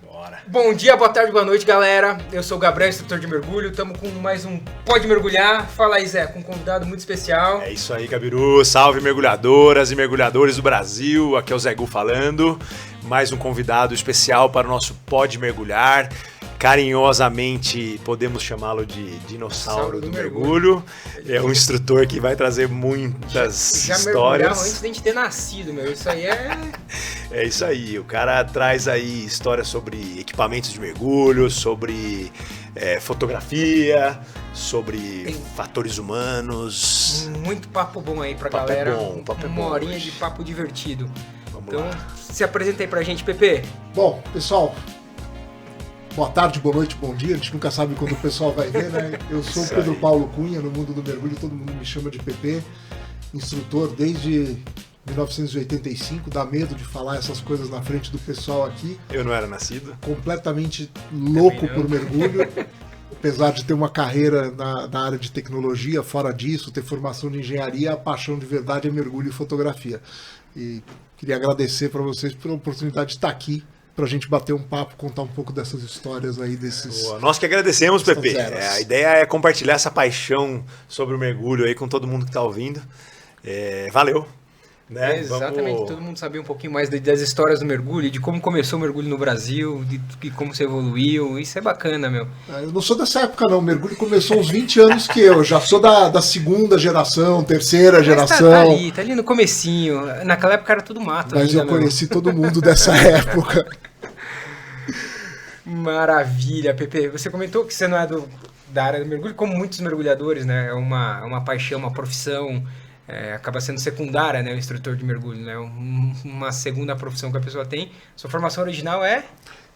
Bora. Bom dia, boa tarde, boa noite, galera. Eu sou o Gabriel, instrutor de mergulho. Estamos com mais um Pode Mergulhar. Fala aí, Zé, com um convidado muito especial. É isso aí, Gabiru. Salve mergulhadoras e mergulhadores do Brasil. Aqui é o Zé Gu falando. Mais um convidado especial para o nosso Pode Mergulhar. Carinhosamente podemos chamá-lo de dinossauro do mergulho. É um instrutor que vai trazer muitas já histórias. Antes de a gente ter nascido, meu. Isso aí é... É isso aí. O cara traz aí histórias sobre equipamentos de mergulho, sobre fotografia, sobre fatores humanos. Muito papo bom aí pra Papo galera. É bom, papo é Uma bom horinha hoje. de papo divertido. Vamos Então, lá. se apresenta aí pra gente, Pepe. Bom, pessoal, boa tarde, boa noite, bom dia. A gente nunca sabe quando o pessoal vai ver, né? Eu sou o Isso Pedro aí. Paulo Cunha, no mundo do mergulho, todo mundo me chama de PP. Instrutor desde 1985, dá medo de falar essas coisas na frente do pessoal aqui. Eu não era nascido. Completamente louco Também não. por mergulho. Apesar de ter uma carreira na área de tecnologia, fora disso, ter formação de engenharia, a paixão de verdade é mergulho e fotografia. E queria agradecer para vocês pela oportunidade de estar aqui, para a gente bater um papo, contar um pouco dessas histórias aí, desses... Boa. Nós que agradecemos, São Pepe. zeros. A ideia é compartilhar essa paixão sobre o mergulho aí com todo mundo que está ouvindo. Valeu. Né? Exatamente, Vamos... todo mundo saber um pouquinho mais das histórias do mergulho, de como começou o mergulho no Brasil, de como você evoluiu. Isso é bacana, meu. Eu não sou dessa época não, o mergulho começou uns 20 anos que eu já sou da segunda geração, terceira Mas geração, tá ali no comecinho. Naquela época era tudo mato. mas ainda, eu meu. conheci todo mundo dessa época. Maravilha, Pepe. Você comentou que você não é da área do mergulho, como muitos mergulhadores, né? É uma paixão, uma profissão, acaba sendo secundária, né? O instrutor de mergulho, né? Uma segunda profissão que a pessoa tem. Sua formação original é?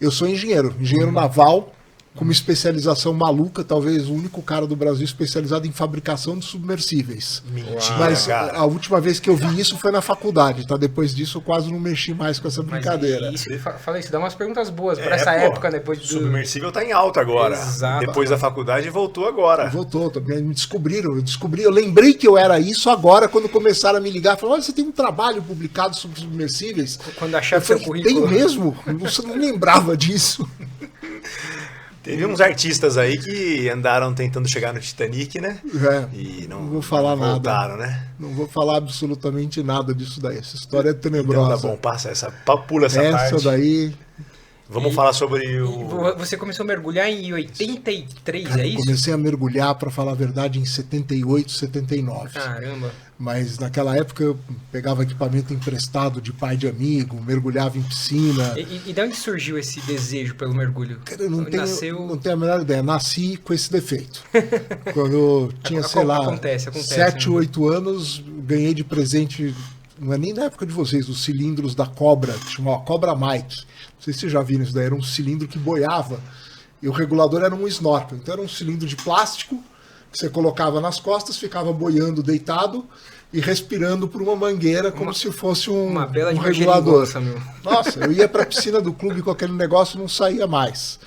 Eu sou engenheiro naval, com uma especialização maluca, talvez o único cara do Brasil especializado em fabricação de submersíveis. Mentira, Mas cara. a última vez que eu vi isso foi na faculdade, tá? Depois disso eu quase não mexi mais com essa brincadeira. Mas fala isso, dá umas perguntas boas É, pra essa pô, época, depois do... Submersível tá em alta agora. Exato. Depois da faculdade voltou agora. Voltou, me descobriram, eu lembrei que eu era isso agora quando começaram a me ligar, falaram, olha, você tem um trabalho publicado sobre submersíveis? Quando Eu achava seu falei, currículo. tem mesmo? Você não lembrava disso. Teve uns artistas aí que andaram tentando chegar no Titanic, né? E Não vou falar nada. voltaram, né? Não vou falar absolutamente nada disso daí. Essa história é Então tenebrosa. tá bom, pula essa Essa parte. daí, Vamos falar sobre E o... você começou a mergulhar em 83, cara, é eu isso? comecei a mergulhar, pra falar a verdade, em 78, 79. Caramba. Mas naquela época eu pegava equipamento emprestado de pai de amigo, mergulhava em piscina. E de onde surgiu esse desejo pelo mergulho? Cara, eu não Nasceu... tenho a menor ideia. Nasci com esse defeito. Quando eu tinha, sei lá, Acontece, 7, né? 8 anos, ganhei de presente, não é nem da época de vocês, os cilindros da Cobra, que chamava Cobra Mike. Não sei se vocês já viram isso daí, era um cilindro que boiava e o regulador era um snorkel. Então era um cilindro de plástico que você colocava nas costas, ficava boiando deitado e respirando por uma mangueira como se fosse Uma bela de uma regulador. geringonça, meu. Nossa, eu ia para a piscina do clube com aquele negócio e não saía mais.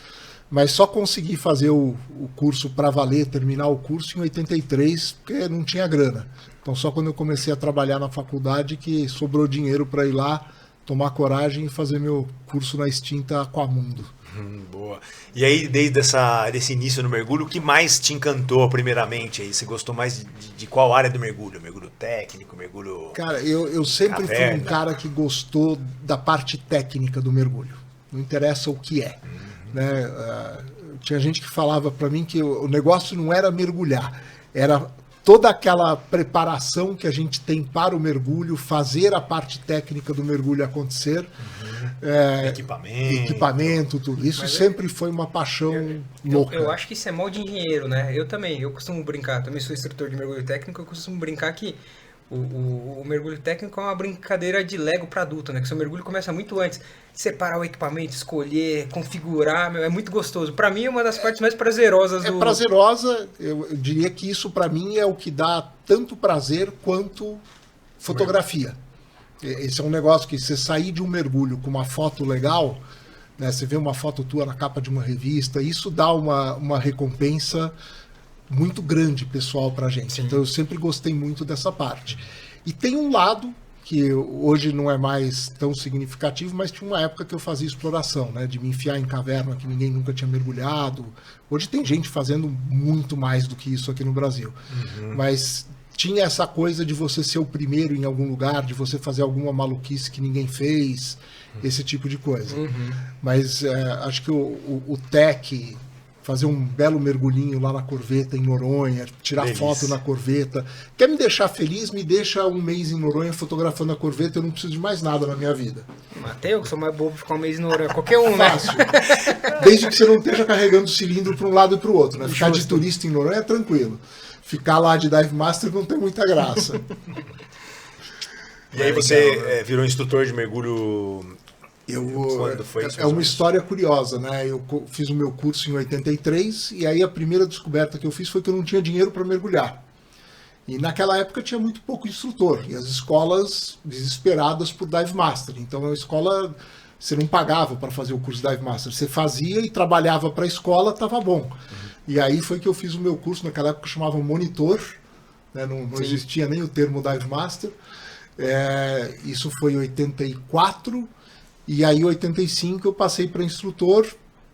Mas só consegui fazer o curso para valer, terminar o curso em 83, porque não tinha grana. Então só quando eu comecei a trabalhar na faculdade que sobrou dinheiro para ir lá, tomar coragem e fazer meu curso na extinta Aquamundo. Boa. E aí, desde desse início no mergulho, o que mais te encantou primeiramente? Aí? Você gostou mais de qual área do mergulho? Mergulho técnico, mergulho... Cara, eu sempre fui um Caverna. cara que gostou da parte técnica do mergulho. Não interessa o que é. Né? Tinha gente que falava para mim que o negócio não era mergulhar, era toda aquela preparação que a gente tem para o mergulho, fazer a parte técnica do mergulho acontecer. Equipamento, tudo. Isso Mas sempre foi uma paixão louca. Eu acho que isso é mal de engenheiro, né? Eu também, eu costumo brincar, também sou instrutor de mergulho técnico, eu costumo brincar que o mergulho técnico é uma brincadeira de Lego para adulto, né? Que seu mergulho começa muito antes. Separar o equipamento, escolher, configurar, meu, é muito gostoso. Para mim é uma das partes mais prazerosas É do... prazerosa, eu diria que isso para mim é o que dá tanto prazer quanto fotografia. Esse é um negócio que você sair de um mergulho com uma foto legal, né, você vê uma foto tua na capa de uma revista, isso dá uma recompensa muito grande, pessoal, pra gente. Sim. Então eu sempre gostei muito dessa parte. E tem um lado que hoje não é mais tão significativo, mas tinha uma época que eu fazia exploração, né, de me enfiar em caverna que ninguém nunca tinha mergulhado. Hoje tem gente fazendo muito mais do que isso aqui no Brasil. Mas tinha essa coisa de você ser o primeiro em algum lugar, de você fazer alguma maluquice que ninguém fez, esse tipo de coisa. Mas acho que o tech, fazer um belo mergulhinho lá na Corveta, em Noronha, tirar Delícia. foto na Corveta. Quer me deixar feliz? Me deixa um mês em Noronha fotografando a Corveta, eu não preciso de mais nada na minha vida. Até eu que sou mais bobo ficar um mês em Noronha. Qualquer um, né? Fácil. Desde que você não esteja carregando o cilindro para um lado e para o outro. Né? Ficar de Justo. turista em Noronha é tranquilo. Ficar lá de Dive Master não tem muita graça. E aí você virou instrutor de mergulho. Quando foi isso, É uma história curiosa, né? Eu fiz o meu curso em 83 e aí a primeira descoberta que eu fiz foi que eu não tinha dinheiro para mergulhar. E naquela época tinha muito pouco instrutor e as escolas desesperadas por Dive Master. Então a escola, você não pagava para fazer o curso Dive Master, você fazia e trabalhava para a escola, estava bom. E aí foi que eu fiz o meu curso, naquela época chamava monitor, né? Não existia nem o termo Dive Master. Isso foi em 84. E aí, em 85, eu passei para instrutor,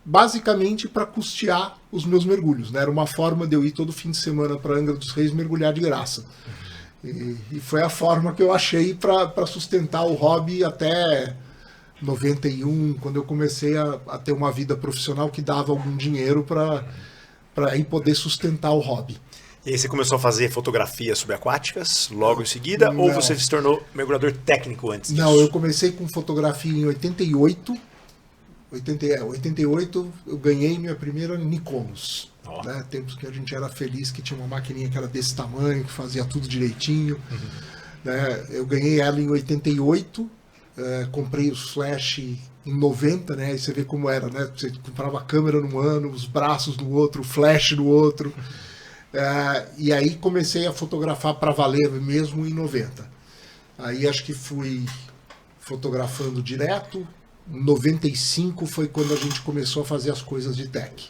basicamente para custear os meus mergulhos. Né? Era uma forma de eu ir todo fim de semana para Angra dos Reis mergulhar de graça. E foi a forma que eu achei para sustentar o hobby até 91, quando eu comecei a ter uma vida profissional que dava algum dinheiro para aí poder sustentar o hobby. E aí você começou a fazer fotografias subaquáticas logo em seguida? Ou Não. você se tornou mergulhador técnico antes disso? Não, eu comecei com fotografia em 88. 88 eu ganhei minha primeira Nikonos. Ó. Né? Tempos que a gente era feliz que tinha uma maquininha que era desse tamanho, que fazia tudo direitinho. Né? Eu ganhei ela em 88, comprei os flash em 90, né? Aí você vê como era, né? Você comprava a câmera num ano, os braços no outro, o flash no outro. E aí comecei a fotografar para valer mesmo em 90. Aí acho que fui fotografando direto. Em 95 foi quando a gente começou a fazer as coisas de tech.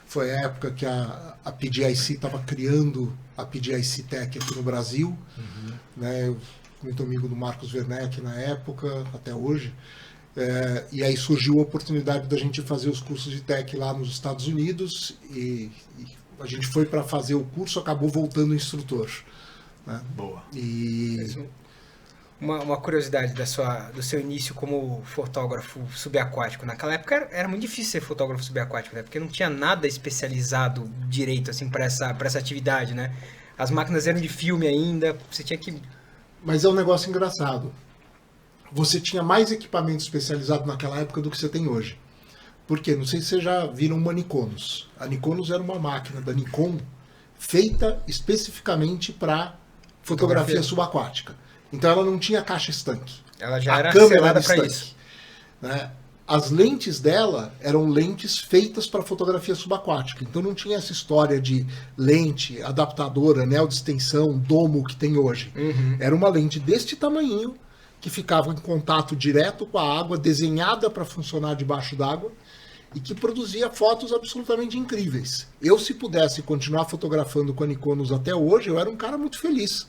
Foi a época que a PGIC estava criando a PGIC Tech aqui no Brasil. Né? Eu muito amigo do Marcos Werneck na época, até hoje. E aí surgiu a oportunidade da gente fazer os cursos de tech lá nos Estados Unidos e a gente foi para fazer o curso, acabou voltando instrutor. Né? Boa. E Uma curiosidade do seu início como fotógrafo subaquático. Naquela época era muito difícil ser fotógrafo subaquático, né? Porque não tinha nada especializado direito assim, para essa atividade, né? As máquinas eram de filme ainda, você tinha que... Mas é um negócio engraçado. Você tinha mais equipamento especializado naquela época do que você tem hoje. Por quê? Não sei se vocês já viram uma Nikonos. A Nikonos era uma máquina da Nikon feita especificamente para fotografia subaquática. Então ela não tinha caixa estanque. Ela já era câmera selada era para estanque, isso. né? As lentes dela eram lentes feitas para fotografia subaquática. Então não tinha essa história de lente, adaptador, anel de extensão, domo que tem hoje. Era uma lente deste tamanhinho que ficava em contato direto com a água, desenhada para funcionar debaixo d'água e que produzia fotos absolutamente incríveis. Eu, se pudesse continuar fotografando com a Nikonos até hoje, eu era um cara muito feliz.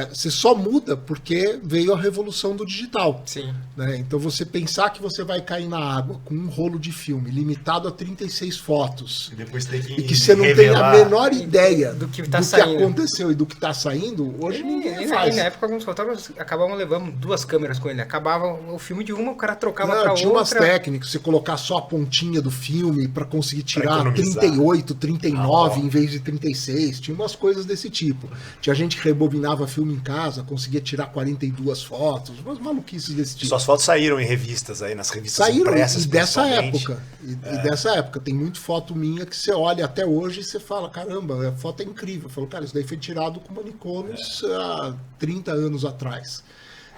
Você só muda porque veio a revolução do digital. Sim. Né? Então você pensar que você vai cair na água com um rolo de filme limitado a 36 fotos E depois tem que e que você não tem a menor ideia do que do tá que saindo. aconteceu e do que está saindo, hoje ninguém faz. E na época alguns fotógrafos acabavam levando 2 câmeras com ele. Acabava o filme de uma, o cara trocava para outra. Tinha umas técnicas, você colocar só a pontinha do filme para conseguir tirar economizar. 38, 39 em vez de 36. Tinha umas coisas desse tipo. Tinha gente que rebobinava filme em casa, conseguia tirar 42 fotos, umas maluquices desse tipo. Suas fotos saíram em revistas aí, nas revistas Saíram impressas, e dessa principalmente. época. E dessa época. Tem muito foto minha que você olha até hoje e você fala, caramba, a foto é incrível. Eu falo, cara, isso daí foi tirado com uma Nikonos há 30 anos atrás.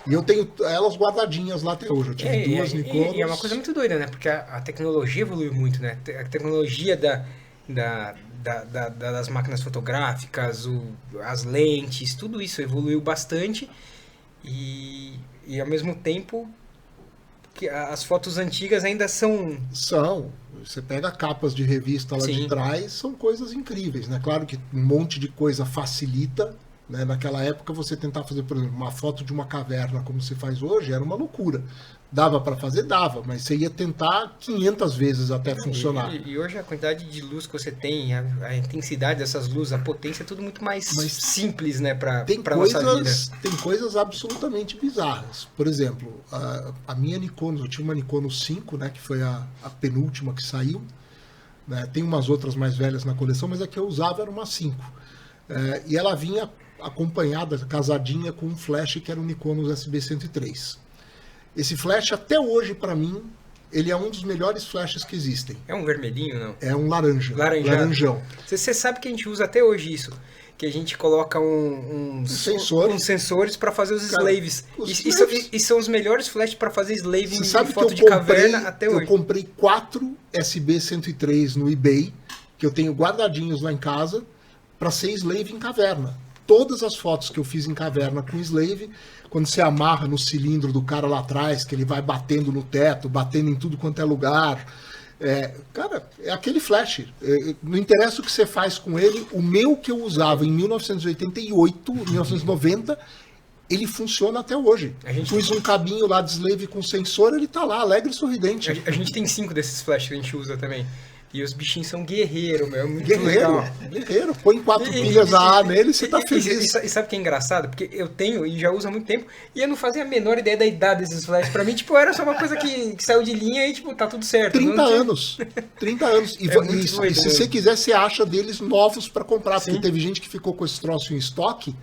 E eu tenho elas guardadinhas lá até hoje. Eu tive duas Nikonos. E é uma coisa muito doida, né? Porque a tecnologia evoluiu muito, né? A tecnologia das máquinas fotográficas, as lentes, tudo isso evoluiu bastante e ao mesmo tempo que as fotos antigas ainda são... Você pega capas de revista lá Sim. de trás, são coisas incríveis, né? Claro que um monte de coisa facilita né? Naquela época, você tentar fazer, por exemplo, uma foto de uma caverna como se faz hoje, era uma loucura. Dava para fazer? Dava, mas você ia tentar 500 vezes até funcionar. E hoje a quantidade de luz que você tem, a intensidade dessas luzes, a potência, é tudo muito mais simples, né, para nossa vida. Tem coisas absolutamente bizarras. Por exemplo, a minha Nikon, eu tinha uma Nikon 5, né, que foi a penúltima que saiu. Né, tem umas outras mais velhas na coleção, mas a que eu usava era uma 5. E ela vinha acompanhada, casadinha com um flash que era o Nikon SB103. Esse flash, até hoje, para mim, ele é um dos melhores flashes que existem. É um vermelhinho, não? É um laranja. Laranjão. Você sabe que a gente usa até hoje isso. Que a gente coloca uns sensores para fazer os slaves. E são os melhores flashes para fazer slave em foto de caverna até hoje. Eu comprei 4 SB103 no eBay, que eu tenho guardadinhos lá em casa, para ser slave em caverna. Todas as fotos que eu fiz em caverna com slave, quando você amarra no cilindro do cara lá atrás, que ele vai batendo no teto, batendo em tudo quanto é lugar. Cara, é aquele flash. Não interessa o que você faz com ele. O meu que eu usava em 1988, 1990, ele funciona até hoje. Pus um cabinho lá de slave com sensor, ele tá lá, alegre e sorridente. A gente tem 5 desses flashes que a gente usa também. E os bichinhos são guerreiros, meu. É muito legal. Guerreiro. Põe 4 pilhas AA nele e você tá feliz. E sabe o que é engraçado? Porque eu tenho e já uso há muito tempo e eu não fazia a menor ideia da idade desses flashes. Pra mim, tipo, era só uma coisa que saiu de linha e, tipo, tá tudo certo. 30 anos. 30 anos. E se você quiser, você acha deles novos pra comprar. Porque teve gente que ficou com esse troço em estoque.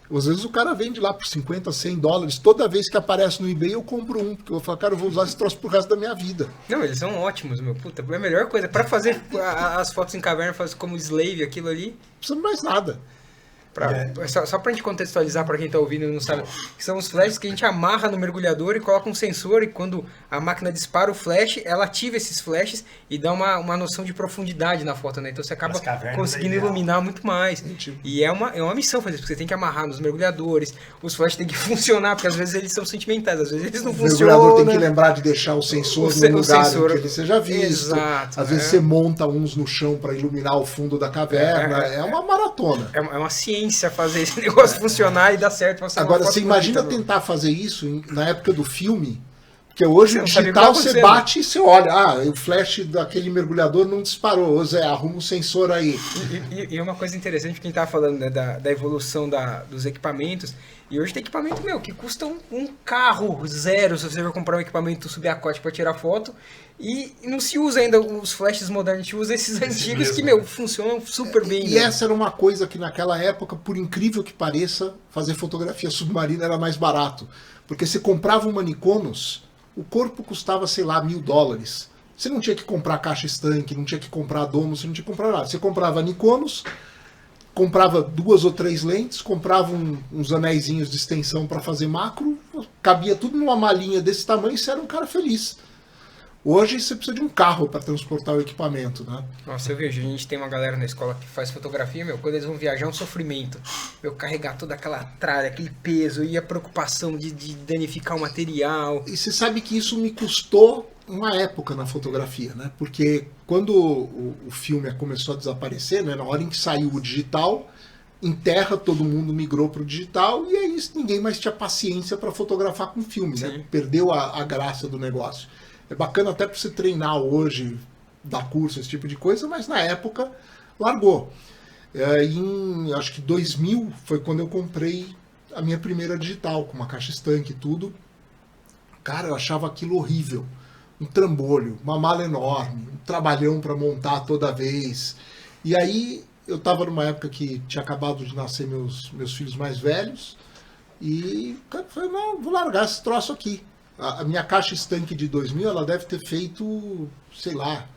Às vezes o cara vende lá por 50, 100 dólares. Toda vez que aparece no eBay eu compro um. Porque eu vou falar, cara, eu vou usar esse troço pro resto da minha vida. Não, eles são ótimos, meu. Puta, é a melhor coisa. Pra fazer as fotos em caverna, fazer como slave, aquilo ali. Não precisa mais nada. Só pra gente contextualizar pra quem tá ouvindo e não sabe, são os flashes que a gente amarra no mergulhador e coloca um sensor e quando a máquina dispara o flash, ela ativa esses flashes e dá uma noção de profundidade na foto, né? Então você acaba conseguindo iluminar muito mais. E é uma missão fazer isso, porque você tem que amarrar nos mergulhadores, os flashes têm que funcionar, porque às vezes eles são sentimentais, às vezes eles não funcionam. O mergulhador tem que lembrar de deixar o sensor no lugar em que ele seja visto. Exato, às vezes você monta uns no chão para iluminar o fundo da caverna. É uma maratona. É uma ciência fazer esse negócio funcionar e dar certo. Agora, você imagina tentar fazer isso na época do filme, porque hoje o digital você bate e você olha, o flash daquele mergulhador não disparou, Zé, arruma um sensor aí. E uma coisa interessante, quem estava falando, né, da evolução dos equipamentos, e hoje tem equipamento, que custa um carro zero, se você for comprar um equipamento subaquático para tirar foto, e não se usa ainda os flashes modernos, a gente usa esses antigos que, funcionam super bem. E essa era uma coisa que naquela época, por incrível que pareça, fazer fotografia submarina era mais barato. Porque você comprava uma Nikonos, o corpo custava, sei lá, $1.000. Você não tinha que comprar caixa estanque, não tinha que comprar domo, você não tinha que comprar nada. Você comprava Nikonos, comprava 2 ou 3 lentes, comprava uns anéisinhos de extensão para fazer macro, cabia tudo numa malinha desse tamanho e você era um cara feliz. Hoje você precisa de um carro para transportar o equipamento, né? Nossa, eu vejo, a gente tem uma galera na escola que faz fotografia, quando eles vão viajar é um sofrimento. Carregar toda aquela tralha, aquele peso e a preocupação de danificar o material. E você sabe que isso me custou uma época na fotografia, né? Porque quando o filme começou a desaparecer, né? Na hora em que saiu o digital, em terra todo mundo migrou para o digital e aí ninguém mais tinha paciência para fotografar com filme, né? Perdeu a graça do negócio. É bacana até para você treinar hoje, dar curso, esse tipo de coisa, mas na época largou. Acho que 2000 foi quando eu comprei a minha primeira digital, com uma caixa estanque e tudo. Cara, eu achava aquilo horrível. Um trambolho, uma mala enorme, um trabalhão para montar toda vez. E aí eu estava numa época que tinha acabado de nascer meus filhos mais velhos e cara, falei, não, vou largar esse troço aqui. A minha caixa estanque de 2000, ela deve ter feito, sei lá,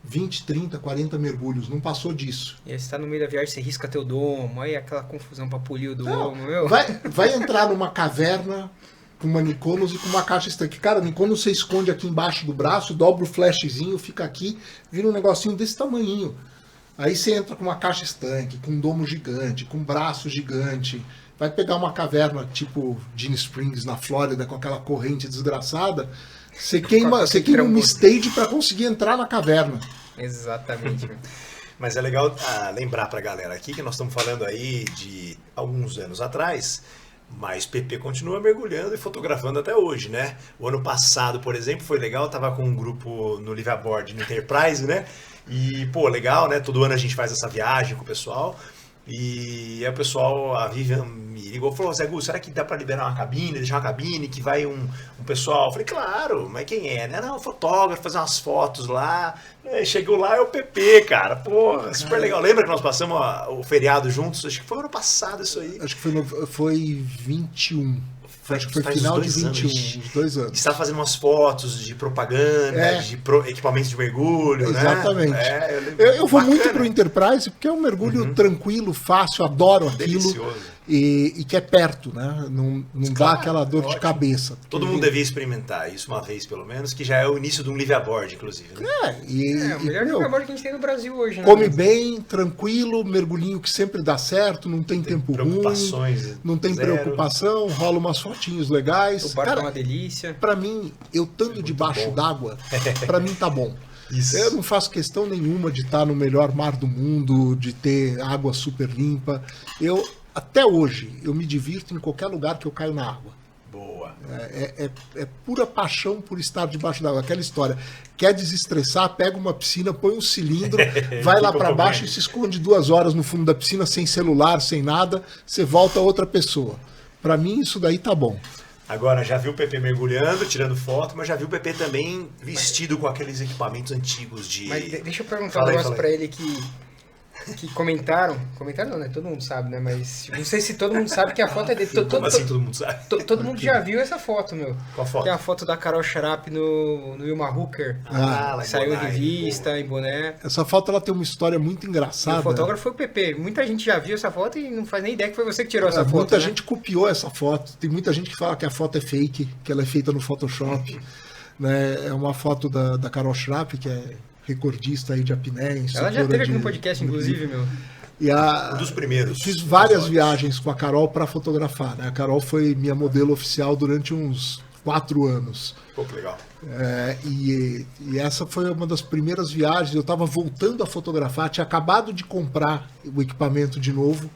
20, 30, 40 mergulhos. Não passou disso. E aí você tá no meio da viagem, você risca teu domo, aí aquela confusão pra polir o domo, Vai entrar numa caverna com uma Nikonos e com uma caixa estanque. Cara, a Nikonos você esconde aqui embaixo do braço, dobra o flashzinho, fica aqui, vira um negocinho desse tamanhinho. Aí você entra com uma caixa estanque, com um domo gigante, com um braço gigante. Vai pegar uma caverna tipo Gin Springs na Flórida com aquela corrente desgraçada, você queima uma stage para conseguir entrar na caverna. Exatamente. Mas é legal lembrar pra galera aqui que nós estamos falando aí de alguns anos atrás, mas PP continua mergulhando e fotografando até hoje, né? O ano passado, por exemplo, foi legal, tava com um grupo no Liveaboard, no Enterprise, né? E, pô, legal, né? Todo ano a gente faz essa viagem com o pessoal. E aí o pessoal, a Vivian me ligou e falou, Zé Gu, será que dá pra liberar uma cabine, deixar uma cabine que vai um pessoal? Eu falei, claro, mas quem é, né? Não, fotógrafo, fazer umas fotos lá. Aí chegou lá, é o PP, cara. Pô, super legal. Lembra que nós passamos o feriado juntos? Acho que foi ano passado isso aí. Acho que foi 21. Acho que foi Faz final de uns 21, anos. uns 2 anos. Você tá fazendo umas fotos de propaganda, de equipamentos de mergulho, Exatamente. né? Eu vou Bacana. muito pro Enterprise porque é um mergulho tranquilo, fácil, adoro aquilo. Delicioso. E que é perto, né? Não dá Claro, aquela dor de ótimo. cabeça. Todo mundo devia experimentar isso uma vez, pelo menos, que já é o início de um liveaboard, inclusive. Né? É o melhor liveaboard que a gente tem no Brasil hoje, né? Come bem, tranquilo, mergulhinho que sempre dá certo, não tem tempo ruim, Preocupações. não tem zero. preocupação, rola umas fotinhos legais. O barco é Cara, uma delícia. pra mim, eu estando debaixo bom. d'água, pra mim tá bom. Isso. Eu não faço questão nenhuma de estar no melhor mar do mundo, de ter água super limpa. Até hoje, eu me divirto em qualquer lugar que eu caio na água. Boa. É pura paixão por estar debaixo d'água. Aquela história. Quer desestressar, pega uma piscina, põe um cilindro, vai lá Fica para baixo comendo. e se esconde 2 horas no fundo da piscina, sem celular, sem nada. Você volta outra pessoa. Para mim, isso daí tá bom. Agora, já viu o PP mergulhando, tirando foto, mas já viu o PP também vestido com aqueles equipamentos antigos de... Mas deixa eu perguntar Fala um aí, negócio fala aí. pra ele que comentaram não, né? Todo mundo sabe, né? Mas não sei se todo mundo sabe que a foto é dele. Como assim todo mundo sabe? Todo mundo já viu essa foto, meu. Qual foto? Tem a foto da Carol Sharap no Wilma Hooker. lá em Saiu em Bonaire, revista, em boné. Essa foto ela tem uma história muito E engraçada. o fotógrafo foi o PP. Muita gente já viu essa foto e não faz nem ideia que foi você que tirou essa foto. Muita né? gente copiou essa foto. Tem muita gente que fala que a foto é fake, que ela é feita no Photoshop. Né? É uma foto da Carol Schrapp, que é recordista aí de apneia. Ela já instrutora teve aqui de- no podcast, inclusive, meu. Um dos primeiros. Fiz várias episódios. viagens com a Carol para fotografar. Né? A Carol foi minha modelo oficial durante uns 4 anos. Pô, que legal. E essa foi uma das primeiras viagens. Eu estava voltando a fotografar, tinha acabado de comprar o equipamento de novo.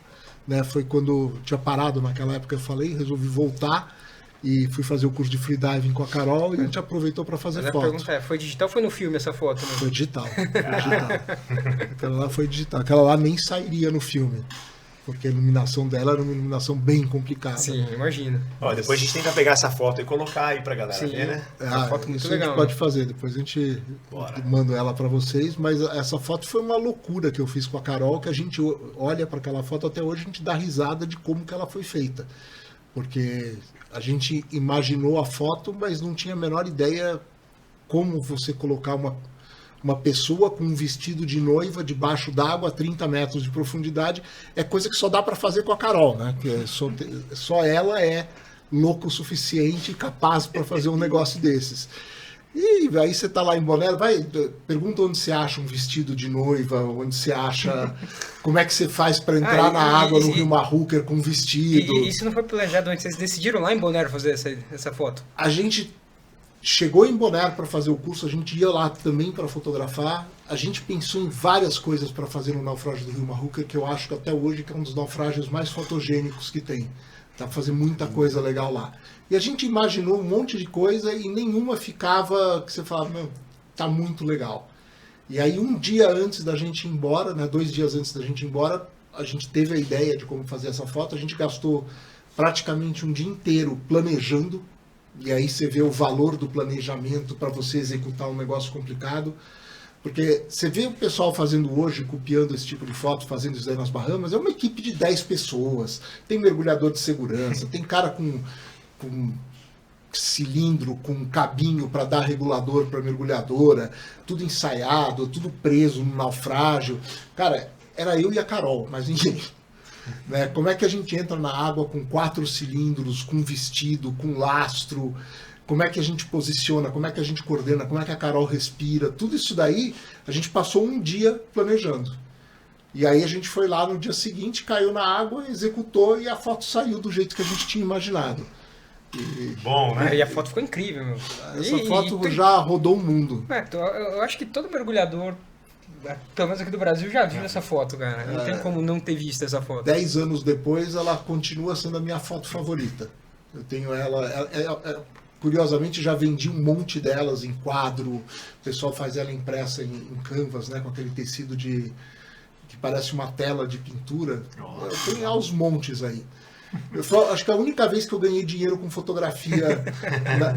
Né? Foi quando tinha parado naquela época, eu falei, resolvi voltar e fui fazer o curso de freediving com a Carol e a gente aproveitou para fazer Mas a foto. pergunta é, foi digital ou foi no filme essa foto? Né? Foi digital. Aquela lá foi digital. Aquela lá nem sairia no filme. Porque a iluminação dela era uma iluminação bem complicada. Sim, imagina. Ó, depois a gente tenta pegar essa foto e colocar aí pra galera Sim. ver, né? Uma foto muito isso legal, a gente pode né? fazer. Depois a gente Bora. manda ela para vocês. Mas essa foto foi uma loucura que eu fiz com a Carol, que a gente olha para aquela foto até hoje, a gente dá risada de como que ela foi feita. Porque a gente imaginou a foto, mas não tinha a menor ideia como você colocar uma pessoa com um vestido de noiva debaixo d'água a 30 metros de profundidade. É coisa que só dá para fazer com a Carol, né? Que só ela é louco o suficiente e capaz para fazer um negócio desses. E aí você tá lá em Bonaire, pergunta onde você acha um vestido de noiva, onde você acha, como é que você faz para entrar na água no Rio Hooker com vestido. E isso não foi planejado antes, vocês decidiram lá em Bonaire fazer essa foto? A gente chegou em Bonaire para fazer o curso, a gente ia lá também para fotografar. A gente pensou em várias coisas para fazer no naufrágio do Rio Hooker, que eu acho que até hoje que é um dos naufrágios mais fotogênicos que tem. Dá para fazer muita coisa legal lá. E a gente imaginou um monte de coisa e nenhuma ficava que você falava, meu, tá muito legal. E aí um dia antes da gente ir embora, né, 2 dias antes da gente ir embora, a gente teve a ideia de como fazer essa foto. A gente gastou praticamente um dia inteiro planejando. E aí você vê o valor do planejamento para você executar um negócio complicado. Porque você vê o pessoal fazendo hoje, copiando esse tipo de foto, fazendo isso daí nas Bahamas, é uma equipe de 10 pessoas. Tem mergulhador de segurança, tem cara com cilindro, com cabinho para dar regulador para mergulhadora, tudo ensaiado, tudo preso no naufrágio. Cara, era eu e a Carol, mas ninguém. Né? Como é que a gente entra na água com 4 cilindros, com vestido, com lastro? Como é que a gente posiciona? Como é que a gente coordena? Como é que a Carol respira? Tudo isso daí a gente passou um dia planejando. E aí a gente foi lá no dia seguinte, caiu na água, executou e a foto saiu do jeito que a gente tinha imaginado. Bom, né? E a foto ficou incrível, meu. Essa foto já rodou o mundo. Eu acho que todo mergulhador pelo menos aqui do Brasil, já viu essa foto, cara. Não tem como não ter visto essa foto. 10 anos depois, ela continua sendo a minha foto favorita. Eu tenho ela... curiosamente, já vendi um monte delas em quadro. O pessoal faz ela impressa em canvas, né? Com aquele tecido que parece uma tela de pintura. Eu tenho aos montes aí. Acho que a única vez que eu ganhei dinheiro com fotografia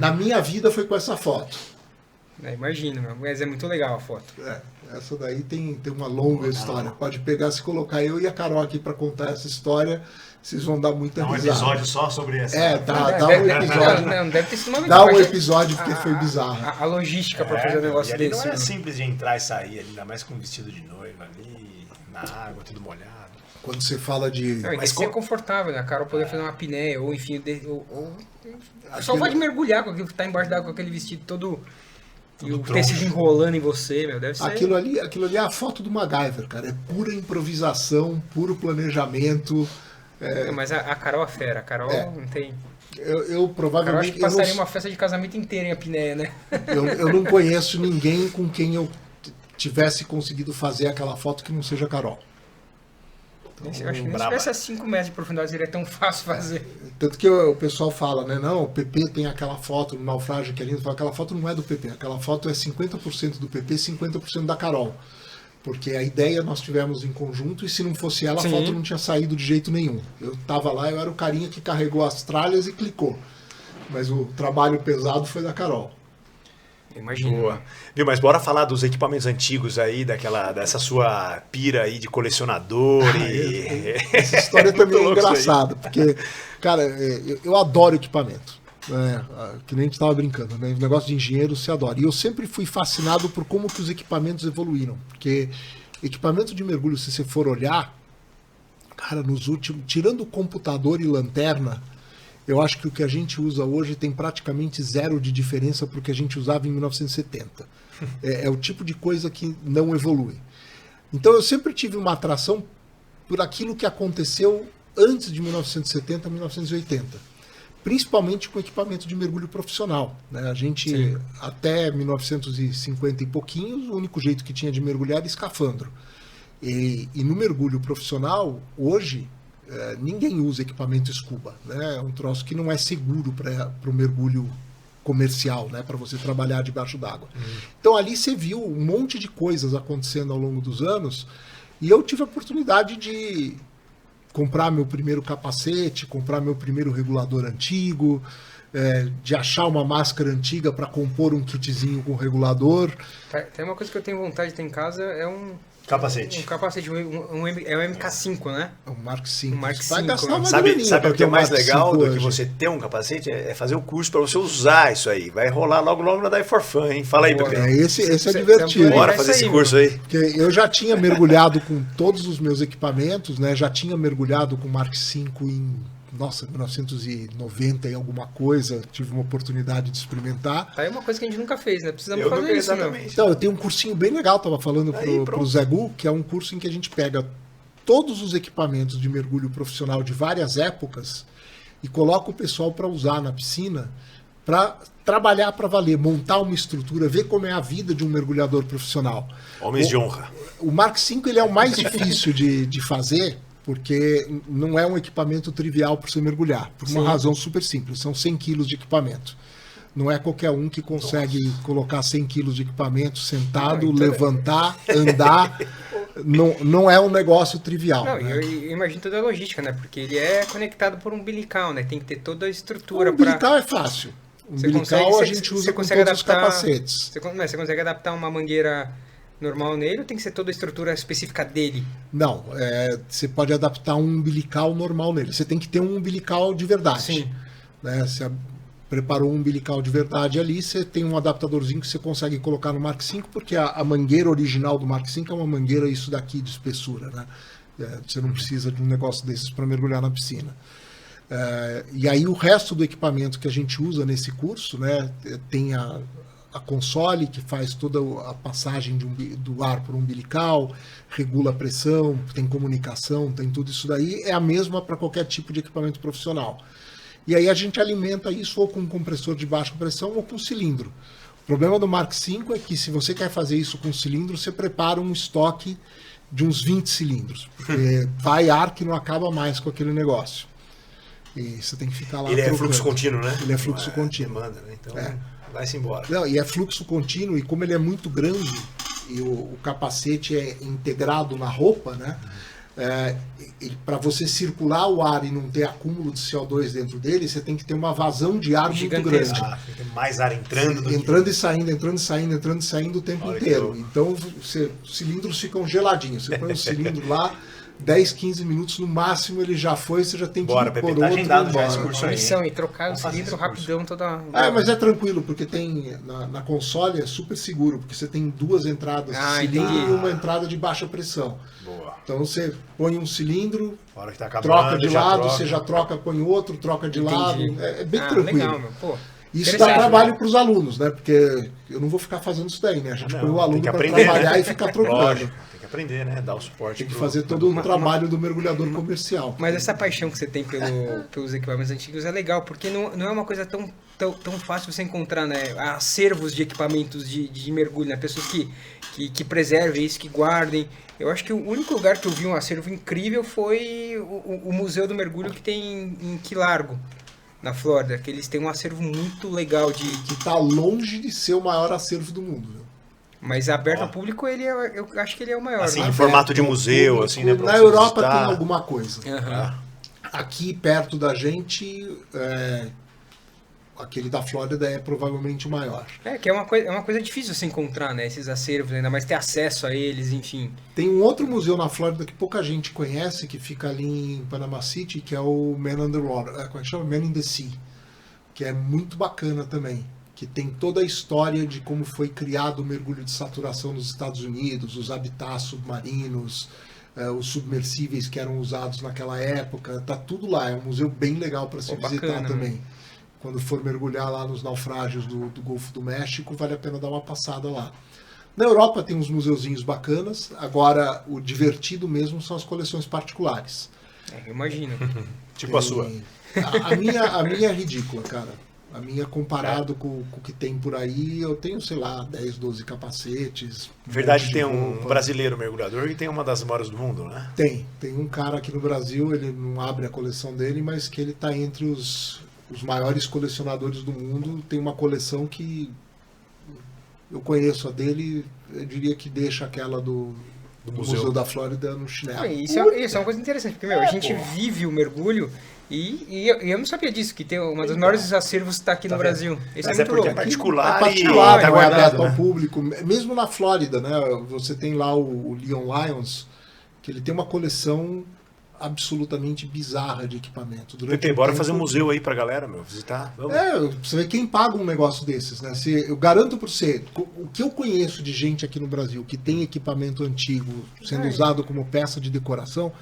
na minha vida foi com essa foto. Imagino, mas é muito legal a foto. Essa daí tem uma longa história. Pode pegar, se colocar eu e a Carol aqui para contar essa história, vocês vão dar muita risada. Um episódio só sobre essa. Dá um episódio. Não, deve ter sido uma Dá um episódio porque foi bizarro. A logística para fazer um negócio ali desse. Não é simples de entrar e sair, ainda mais com um vestido de noiva ali, na água, tudo molhado. Quando você fala de... Não, mas é confortável, né? A Carol poder fazer uma apneia, ou enfim... Só pode mergulhar com aquilo que tá embaixo d'água, com aquele vestido todo... E o tecido enrolando em você, meu, deve ser... Aquilo ali é a foto do MacGyver, cara. É pura improvisação, puro planejamento. Mas a Carol é fera. A Carol não tem... Eu provavelmente... Carol acho que passaria uma festa de casamento inteira em apneia, né? Eu não conheço ninguém com quem eu tivesse conseguido fazer aquela foto que não seja a Carol. Então, eu acho que nem se tivesse a 5 metros de profundidade seria tão fácil fazer. Tanto que o pessoal fala, né? Não, o PP tem aquela foto no Naufrágio que é lindo. Aquela foto não é do PP. Aquela foto é 50% do PP, 50% da Carol. Porque a ideia nós tivemos em conjunto e se não fosse ela, a foto não tinha saído de jeito nenhum. Eu tava lá, eu era o carinha que carregou as tralhas e clicou. Mas o trabalho pesado foi da Carol. Imagina. Boa. Viu, mas bora falar dos equipamentos antigos aí, dessa sua pira aí de colecionador. Essa história também é engraçada, porque, cara, eu adoro equipamento. Que nem a gente estava brincando, né? O negócio de engenheiro se adora. E eu sempre fui fascinado por como que os equipamentos evoluíram. Porque equipamento de mergulho, se você for olhar, cara, nos últimos, tirando o computador e lanterna, eu acho que o que a gente usa hoje tem praticamente zero de diferença para o que a gente usava em 1970. É o tipo de coisa que não evolui. Então eu sempre tive uma atração por aquilo que aconteceu antes de 1970, 1980. Principalmente com equipamento de mergulho profissional. Né? A gente, até 1950 e pouquinhos, o único jeito que tinha de mergulhar era escafandro. E no mergulho profissional, hoje... ninguém usa equipamento scuba, né? É um troço que não é seguro para o mergulho comercial, né? Para você trabalhar debaixo d'água. Então ali você viu um monte de coisas acontecendo ao longo dos anos e eu tive a oportunidade de comprar meu primeiro capacete, comprar meu primeiro regulador antigo, de achar uma máscara antiga para compor um kitzinho com regulador. Tem uma coisa que eu tenho vontade de ter em casa, é um capacete. Um capacete, é o MK5, né? É um Mark V. Vai gastar uma Sabe graninha o que é mais legal do que hoje. você ter um capacete? É fazer o curso para você usar isso aí. Vai rolar logo na Dive for Fun, hein? Fala aí, Pepe. Esse é divertido. Bora fazer esse curso aí. Porque eu já tinha mergulhado com todos os meus equipamentos, né? Já tinha mergulhado com o Mark V em 1990 e alguma coisa, tive uma oportunidade de experimentar. Tá aí uma coisa que a gente nunca fez, né? Precisamos fazer isso, né? Então, eu tenho um cursinho bem legal, tava falando pro Zé Gu, que é um curso em que a gente pega todos os equipamentos de mergulho profissional de várias épocas e coloca o pessoal para usar na piscina para trabalhar para valer, montar uma estrutura, ver como é a vida de um mergulhador profissional. Homens de honra. O Mark V ele é o mais difícil de fazer, porque não é um equipamento trivial para você mergulhar, por uma razão super simples, são 100 quilos de equipamento. Não é qualquer um que consegue colocar 100 quilos de equipamento sentado, levantar, andar, não é um negócio trivial. Não, né? eu imagino toda a logística, né? Porque ele é conectado por um umbilical, né? Tem que ter toda a estrutura. O umbilical é fácil. O umbilical a gente usa com todos os capacetes. Você consegue adaptar uma mangueira normal nele ou tem que ser toda a estrutura específica dele? Não, você pode adaptar um umbilical normal nele. Você tem que ter um umbilical de verdade. Sim. Né? Você preparou um umbilical de verdade ali, você tem um adaptadorzinho que você consegue colocar no Mark V, porque a mangueira original do Mark V é uma mangueira isso daqui de espessura. Né? Você não precisa de um negócio desses para mergulhar na piscina. E aí o resto do equipamento que a gente usa nesse curso, né, tem a console que faz toda a passagem do ar para o umbilical, regula a pressão, tem comunicação, tem tudo isso daí, é a mesma para qualquer tipo de equipamento profissional. E aí a gente alimenta isso ou com um compressor de baixa pressão ou com cilindro. O problema do Mark V é que se você quer fazer isso com cilindro, você prepara um estoque de uns 20 cilindros. Porque vai ar que não acaba mais com aquele negócio. E você tem que ficar lá Ele é trocando. fluxo contínuo, né? Ele é fluxo contínuo. Demanda, né? Então vai-se embora. Não, e é fluxo contínuo, e como ele é muito grande, e o capacete é integrado na roupa, né? Para você circular o ar e não ter acúmulo de CO2 dentro dele, você tem que ter uma vazão de ar muito grande. Tem que ter mais ar entrando do Entrando e saindo, entrando e saindo, entrando e saindo o tempo inteiro. Então, os cilindros ficam geladinhos. Você põe o cilindro lá, 10, 15 minutos no máximo ele já foi, você já tem que ir por outro. Agendado já esse curso aí. Missão, e trocar o cilindro rapidão toda... Mas é tranquilo, porque tem na console é super seguro, porque você tem 2 entradas de cilindro e uma entrada de baixa pressão. Boa. Então você põe um cilindro, A hora que tá acabando, troca de lado, troca. você já troca, põe outro, troca de lado. É bem tranquilo. Legal, meu. Pô, isso dá trabalho para os alunos, né? Porque eu não vou ficar fazendo isso daí, né? A gente põe o aluno para trabalhar, né? E ficar trocando. Lógico, tem que aprender, né? Dar o suporte. Tem que fazer todo o trabalho do mergulhador comercial. Mas essa paixão que você tem pelos equipamentos antigos é legal, porque não é uma coisa tão fácil você encontrar, né? Acervos de equipamentos de mergulho, né? Pessoas que preservem isso, que guardem. Eu acho que o único lugar que eu vi um acervo incrível foi o Museu do Mergulho que tem em Key Largo, na Flórida, que eles têm um acervo muito legal de... Que está longe de ser o maior acervo do mundo, viu? Mas aberto ao público, eu acho que ele é o maior. Assim, né? em formato de museu, público, assim, né? Na Europa tem alguma coisa. Uhum. Aqui perto da gente, aquele da Flórida é provavelmente o maior. Que é uma coisa difícil você encontrar, né? Esses acervos, ainda mais ter acesso a eles, enfim. Tem um outro museu na Flórida que pouca gente conhece, que fica ali em Panama City, que é o Man Underwater, como é que chama? Man in the Sea, que é muito bacana também, que tem toda a história de como foi criado o mergulho de saturação nos Estados Unidos, os habitats submarinos, os submersíveis que eram usados naquela época, tá tudo lá, é um museu bem legal para se visitar bacana, também. né? Quando for mergulhar lá nos naufrágios do Golfo do México, vale a pena dar uma passada lá. Na Europa tem uns museuzinhos bacanas, agora o divertido mesmo são as coleções particulares. Eu imagino. Tipo a sua. A minha é ridícula, cara. A minha, comparado com o que tem por aí, eu tenho, sei lá, 10, 12 capacetes. Verdade, tem um brasileiro mergulhador que tem uma das maiores do mundo, né? Tem um cara aqui no Brasil, ele não abre a coleção dele, mas que ele está entre os maiores colecionadores do mundo. Tem uma coleção que eu conheço a dele, eu diria que deixa aquela do Museu da Flórida no chinelo. Isso é uma coisa interessante, porque a gente vive o mergulho e eu não sabia disso, que tem uma das maiores acervos está aqui no Brasil. Isso Mas é muito louco. É particular, tá tá guardado, aberto né? ao público. Mesmo na Flórida, né? Você tem lá o Leon Lyons, que ele tem uma coleção absolutamente bizarra de equipamento. Pepe, bora fazer um museu aí pra galera, visitar. Vamos. Você vê quem paga um negócio desses, né? Eu garanto para você, o que eu conheço de gente aqui no Brasil que tem equipamento antigo sendo usado como peça de decoração,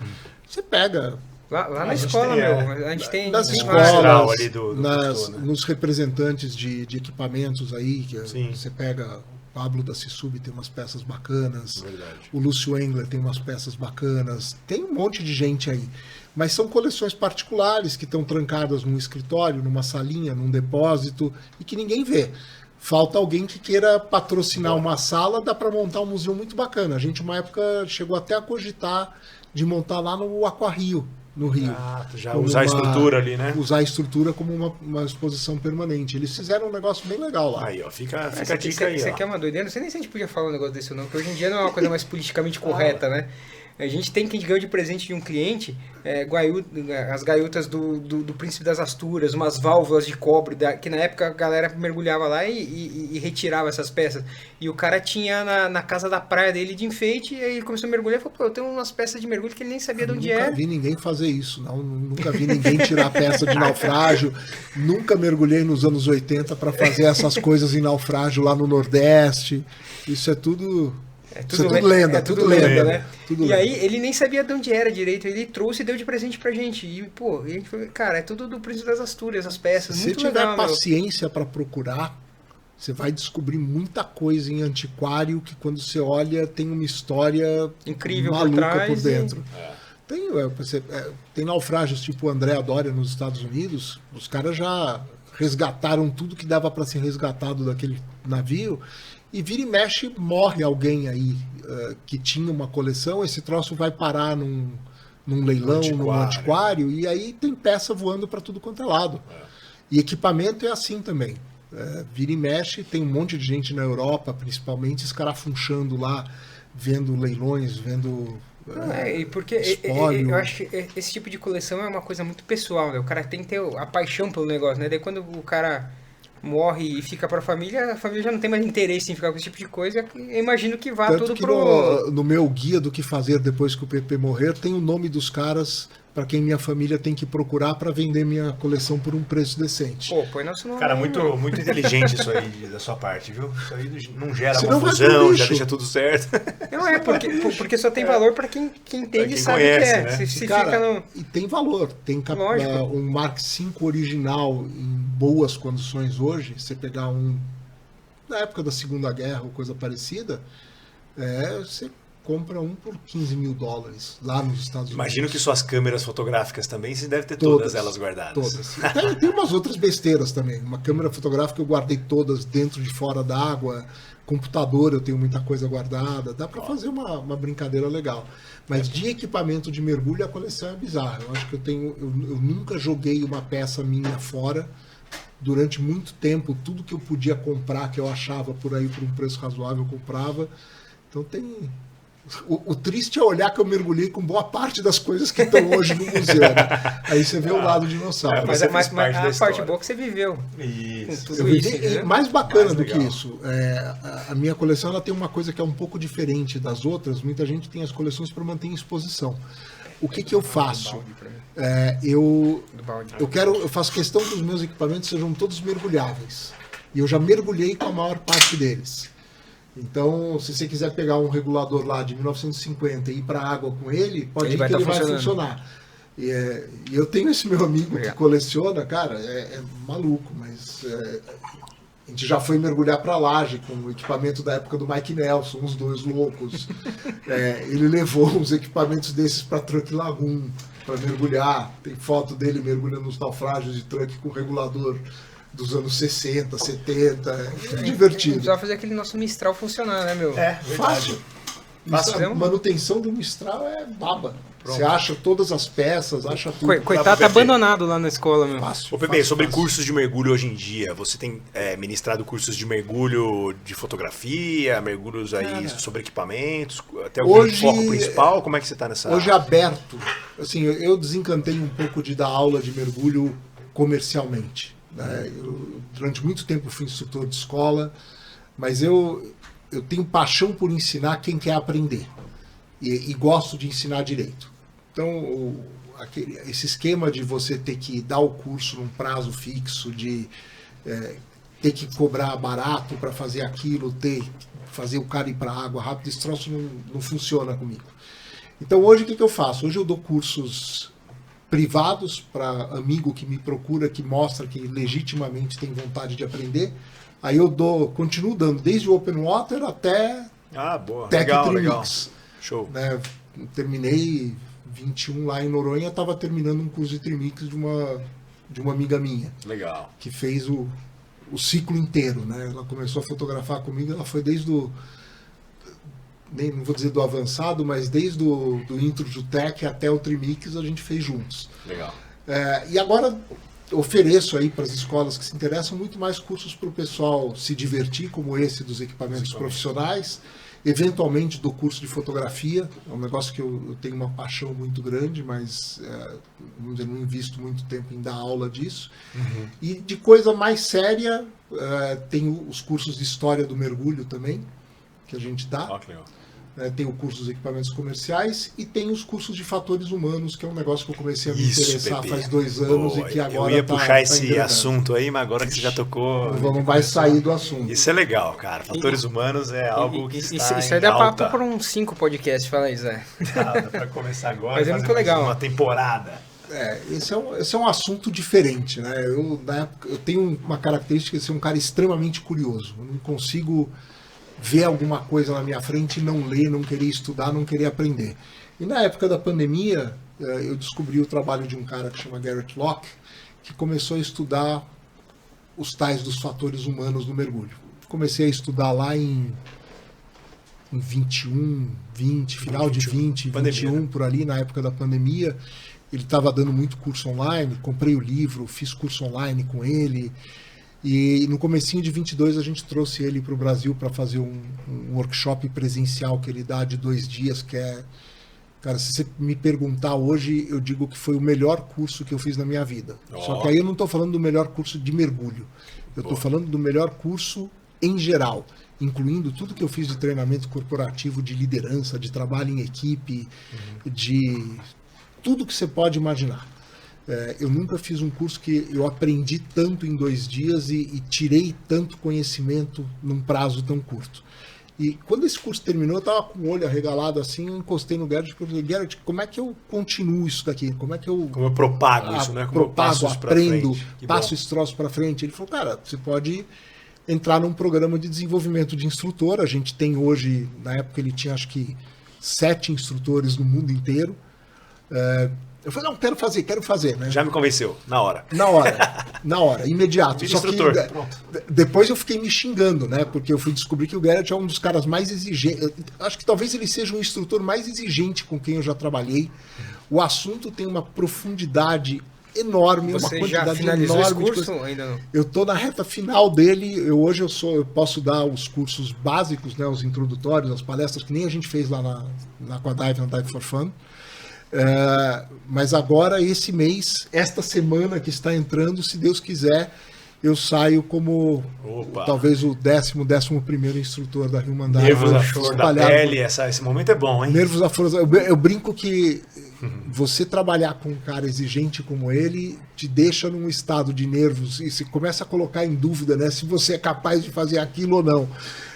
você pega... Lá na escola, a gente tem... Nas escolas, ali nos representantes de equipamentos aí, que você pega... Pablo da Cissub tem umas peças bacanas. Verdade. O Lúcio Engler tem umas peças bacanas. Tem um monte de gente aí. Mas são coleções particulares que estão trancadas num escritório, numa salinha, num depósito e que ninguém vê. Falta alguém que queira patrocinar uma sala, dá para montar um museu muito bacana. A gente, uma época, chegou até a cogitar de montar lá no Aquarrio, no Rio. Já usar a estrutura ali, né? Usar a estrutura como uma exposição permanente. Eles fizeram um negócio bem legal lá. Aí, ó, fica a dica aí. Você quer uma doideira? Não sei nem se a gente podia falar um negócio desse ou não, porque hoje em dia não é uma coisa mais politicamente correta, né? A gente tem que ganhar de presente de um cliente as gaiutas do Príncipe das Astúrias, umas válvulas de cobre, que na época a galera mergulhava lá e retirava essas peças. E o cara tinha na casa da praia dele de enfeite, e aí ele começou a mergulhar e falou, pô, eu tenho umas peças de mergulho que ele nem sabia de onde era. Nunca vi ninguém fazer isso, não. Nunca vi ninguém tirar peça de naufrágio. Nunca mergulhei nos anos 80 para fazer essas coisas em naufrágio lá no Nordeste. Isso é tudo... Isso é tudo lenda, tudo lenda, né? Tudo e lenda. aí ele nem sabia de onde era direito, ele trouxe e deu de presente pra gente. E, pô, a gente falou, cara, é tudo do Príncipe das Astúrias, as peças. Se muito você tiver legal, paciência para procurar, você vai descobrir muita coisa em antiquário que quando você olha tem uma história incrível maluca por dentro. Tem naufrágios tipo o Andrea Doria nos Estados Unidos, os caras já resgataram tudo que dava para ser resgatado daquele navio, e vira e mexe morre alguém aí que tinha uma coleção, esse troço vai parar num leilão, num antiquário, e aí tem peça voando para tudo quanto é lado. E equipamento é assim também. Vira e mexe, tem um monte de gente na Europa, principalmente, escarafunchando lá, vendo leilões, vendo porque espólio. eu acho que esse tipo de coleção é uma coisa muito pessoal, né? O cara tem que ter a paixão pelo negócio, né? Daí quando o cara morre e fica pra família, a família já não tem mais interesse em ficar com esse tipo de coisa. Eu imagino que vá Tanto tudo que pro... no meu guia do que fazer depois que o PP morrer, tem o nome dos caras para quem minha família tem que procurar para vender minha coleção por um preço decente. Pô, põe nosso nome. Cara, muito inteligente isso aí da sua parte, viu? Isso aí não gera Senão vai pro confusão, lixo. já deixa tudo certo. Não porque só tem valor pra quem entende e sabe conhece, o que é. né? Se Cara, fica no... e tem valor. Tem Lógico. um Mark V original em boas condições hoje. Você pegar um na época da Segunda Guerra ou coisa parecida, você compra um por $15.000 lá nos Estados Unidos. Imagino que suas câmeras fotográficas também, você deve ter todas elas guardadas. Todas. Tem umas outras besteiras também. Uma câmera fotográfica eu guardei todas dentro e fora d'água. Computador eu tenho muita coisa guardada. Dá para fazer uma brincadeira legal. Mas de equipamento de mergulho a coleção é bizarra. Eu acho que eu nunca joguei uma peça minha fora. Durante muito tempo, tudo que eu podia comprar, que eu achava por aí por um preço razoável, eu comprava. Então tem... O triste é olhar que eu mergulhei com boa parte das coisas que estão hoje no museu. Né? Aí você vê o lado dinossauro. Mas a parte boa que você viveu. Isso. Tudo isso, e mais bacana do que isso, a minha coleção ela tem uma coisa que é um pouco diferente das outras. Muita gente tem as coleções para manter em exposição. O que eu faço? Eu faço questão que os meus equipamentos sejam todos mergulháveis. E eu já mergulhei com a maior parte deles. Então, se você quiser pegar um regulador lá de 1950 e ir para a água com ele, pode ir que ele vai funcionar. E eu tenho esse meu amigo que coleciona, cara, é maluco, mas a gente já foi mergulhar para Laje com o equipamento da época do Mike Nelson, os dois loucos. Ele levou uns equipamentos desses para Truck Lagoon, para mergulhar. Tem foto dele mergulhando nos naufrágios de truck com regulador dos anos 60, 70, é divertido. Precisava fazer aquele nosso Mistral funcionar, né, meu? Fácil. A manutenção do Mistral é baba. Pronto. Você acha todas as peças, acha tudo. Coitado, tá abandonado lá na escola, meu. Ô, Pepe, sobre cursos de mergulho hoje em dia, você tem ministrado cursos de mergulho de fotografia, mergulhos aí sobre equipamentos, até algum foco principal? Como é que você tá nessa... Hoje é aberto. Assim, eu desencantei um pouco de dar aula de mergulho comercialmente. Durante muito tempo fui instrutor de escola, mas eu tenho paixão por ensinar quem quer aprender e gosto de ensinar direito. Então, esse esquema de você ter que dar o curso num prazo fixo, de ter que cobrar barato para fazer aquilo, fazer o cara ir para a água rápido, esse troço não funciona comigo. Então, hoje o que eu faço? Hoje eu dou cursos privados para amigo que me procura, que mostra que legitimamente tem vontade de aprender. Aí eu continuo dando desde o Open Water até Tech Trimix. Show. Né? Terminei 21 lá em Noronha, estava terminando um curso de Trimix de uma amiga minha. Legal. Que fez o ciclo inteiro, né? Ela começou a fotografar comigo, ela foi desde não vou dizer do avançado, mas desde do intro do Tech até o Trimix a gente fez juntos. Legal. E agora ofereço aí para as escolas que se interessam muito mais cursos para o pessoal se divertir, como esse dos equipamentos profissionais. Eventualmente do curso de fotografia, é um negócio que eu tenho uma paixão muito grande, mas vamos dizer, não invisto muito tempo em dar aula disso. Uhum. E de coisa mais séria, tem os cursos de história do mergulho também, que a gente dá. Que legal. Tem o curso dos equipamentos comerciais e tem os cursos de fatores humanos, que é um negócio que eu comecei a me interessar faz 2 anos e que agora eu ia puxar esse assunto aí, mas agora que você já tocou... Não vai sair do assunto. Isso é legal, cara. Fatores humanos é algo que está isso aí dá papo por uns 5 podcasts, fala aí, Zé. Dá pra começar agora. Mas é muito legal. Uma temporada. Esse é um assunto diferente, né? Na época, eu tenho uma característica de ser um cara extremamente curioso. Eu não consigo ver alguma coisa na minha frente e não ler, não querer estudar, não querer aprender. E na época da pandemia, eu descobri o trabalho de um cara que chama Garrett Locke, que começou a estudar os tais dos fatores humanos no mergulho. Comecei a estudar lá em 21, 20, final de 20, pandemia, 21, né? por ali, na época da pandemia. Ele estava dando muito curso online, comprei o livro, fiz curso online com ele. E no comecinho de 22 a gente trouxe ele para o Brasil para fazer um workshop presencial que ele dá de 2 dias, que é... Cara, se você me perguntar hoje, eu digo que foi o melhor curso que eu fiz na minha vida. Só que aí eu não estou falando do melhor curso de mergulho. Eu estou falando do melhor curso em geral, incluindo tudo que eu fiz de treinamento corporativo, de liderança, de trabalho em equipe, de tudo que você pode imaginar. Eu nunca fiz um curso que eu aprendi tanto em 2 dias e tirei tanto conhecimento num prazo tão curto. E quando esse curso terminou, eu estava com o olho arregalado assim, eu encostei no Gerrit e falei, Gerrit, como é que eu continuo isso daqui? Como eu propago isso, né? Como eu passo isso pra aprendo, frente? passo esse troço para frente? Ele falou, cara, você pode entrar num programa de desenvolvimento de instrutor. A gente tem hoje, na época ele tinha acho que 7 instrutores no mundo inteiro. Eu falei, não, quero fazer, né? Já me convenceu, na hora. Na hora, imediato. Vira Só instrutor, que pronto. depois eu fiquei me xingando, né? Porque eu fui descobrir que o Gerrit é um dos caras mais exigentes. Acho que talvez ele seja o instrutor mais exigente com quem eu já trabalhei. O assunto tem uma profundidade enorme, uma Você quantidade já finalizou esse enorme de curso? coisa. Ainda não? Eu estou na reta final dele. Hoje eu posso dar os cursos básicos, né? Os introdutórios, as palestras que nem a gente fez lá na Aquadive, na Dive for Fun. Mas agora, esse mês, esta semana que está entrando, se Deus quiser, eu saio como talvez o 11º instrutor da Human Dive. Nervos à flor da pele, esse momento é bom, hein? Nervos à flor. Eu brinco que você trabalhar com um cara exigente como ele te deixa num estado de nervos e se começa a colocar em dúvida, né, se você é capaz de fazer aquilo ou não.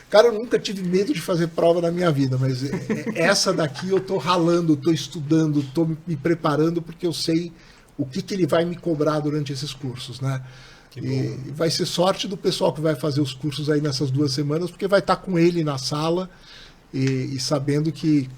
Cara, eu nunca tive medo de fazer prova na minha vida, mas essa daqui eu tô ralando, tô estudando, tô me preparando porque eu sei o que ele vai me cobrar durante esses cursos, né? E vai ser sorte do pessoal que vai fazer os cursos aí nessas 2 semanas, porque vai estar com ele na sala e sabendo que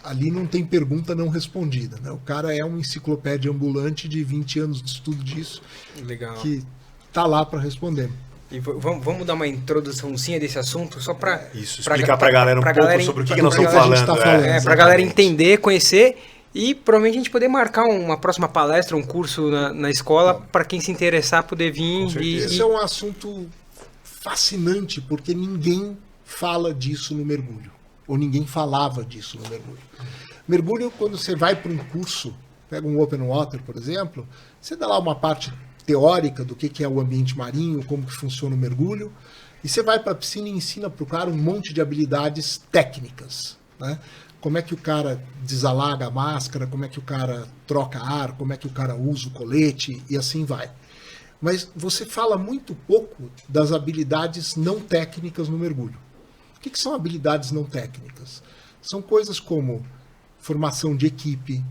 ali não tem pergunta não respondida, né? O cara é uma enciclopédia ambulante de 20 anos de estudo disso. Legal. Que tá lá para responder. E vamos dar uma introduçãozinha desse assunto, só para explicar para a galera um pouco sobre o que nós estamos falando. Para a galera entender, conhecer e provavelmente a gente poder marcar uma próxima palestra, um curso na escola, para quem se interessar poder vir. Esse é um assunto fascinante, porque ninguém fala disso no mergulho, ou ninguém falava disso no mergulho. Mergulho, quando você vai para um curso, pega um Open Water, por exemplo, você dá lá uma parte teórica do que é o ambiente marinho, como que funciona o mergulho, e você vai para a piscina e ensina para o cara um monte de habilidades técnicas, né? Como é que o cara desalaga a máscara, como é que o cara troca ar, como é que o cara usa o colete, e assim vai. Mas você fala muito pouco das habilidades não técnicas no mergulho. O que são habilidades não técnicas? São coisas como formação de equipe,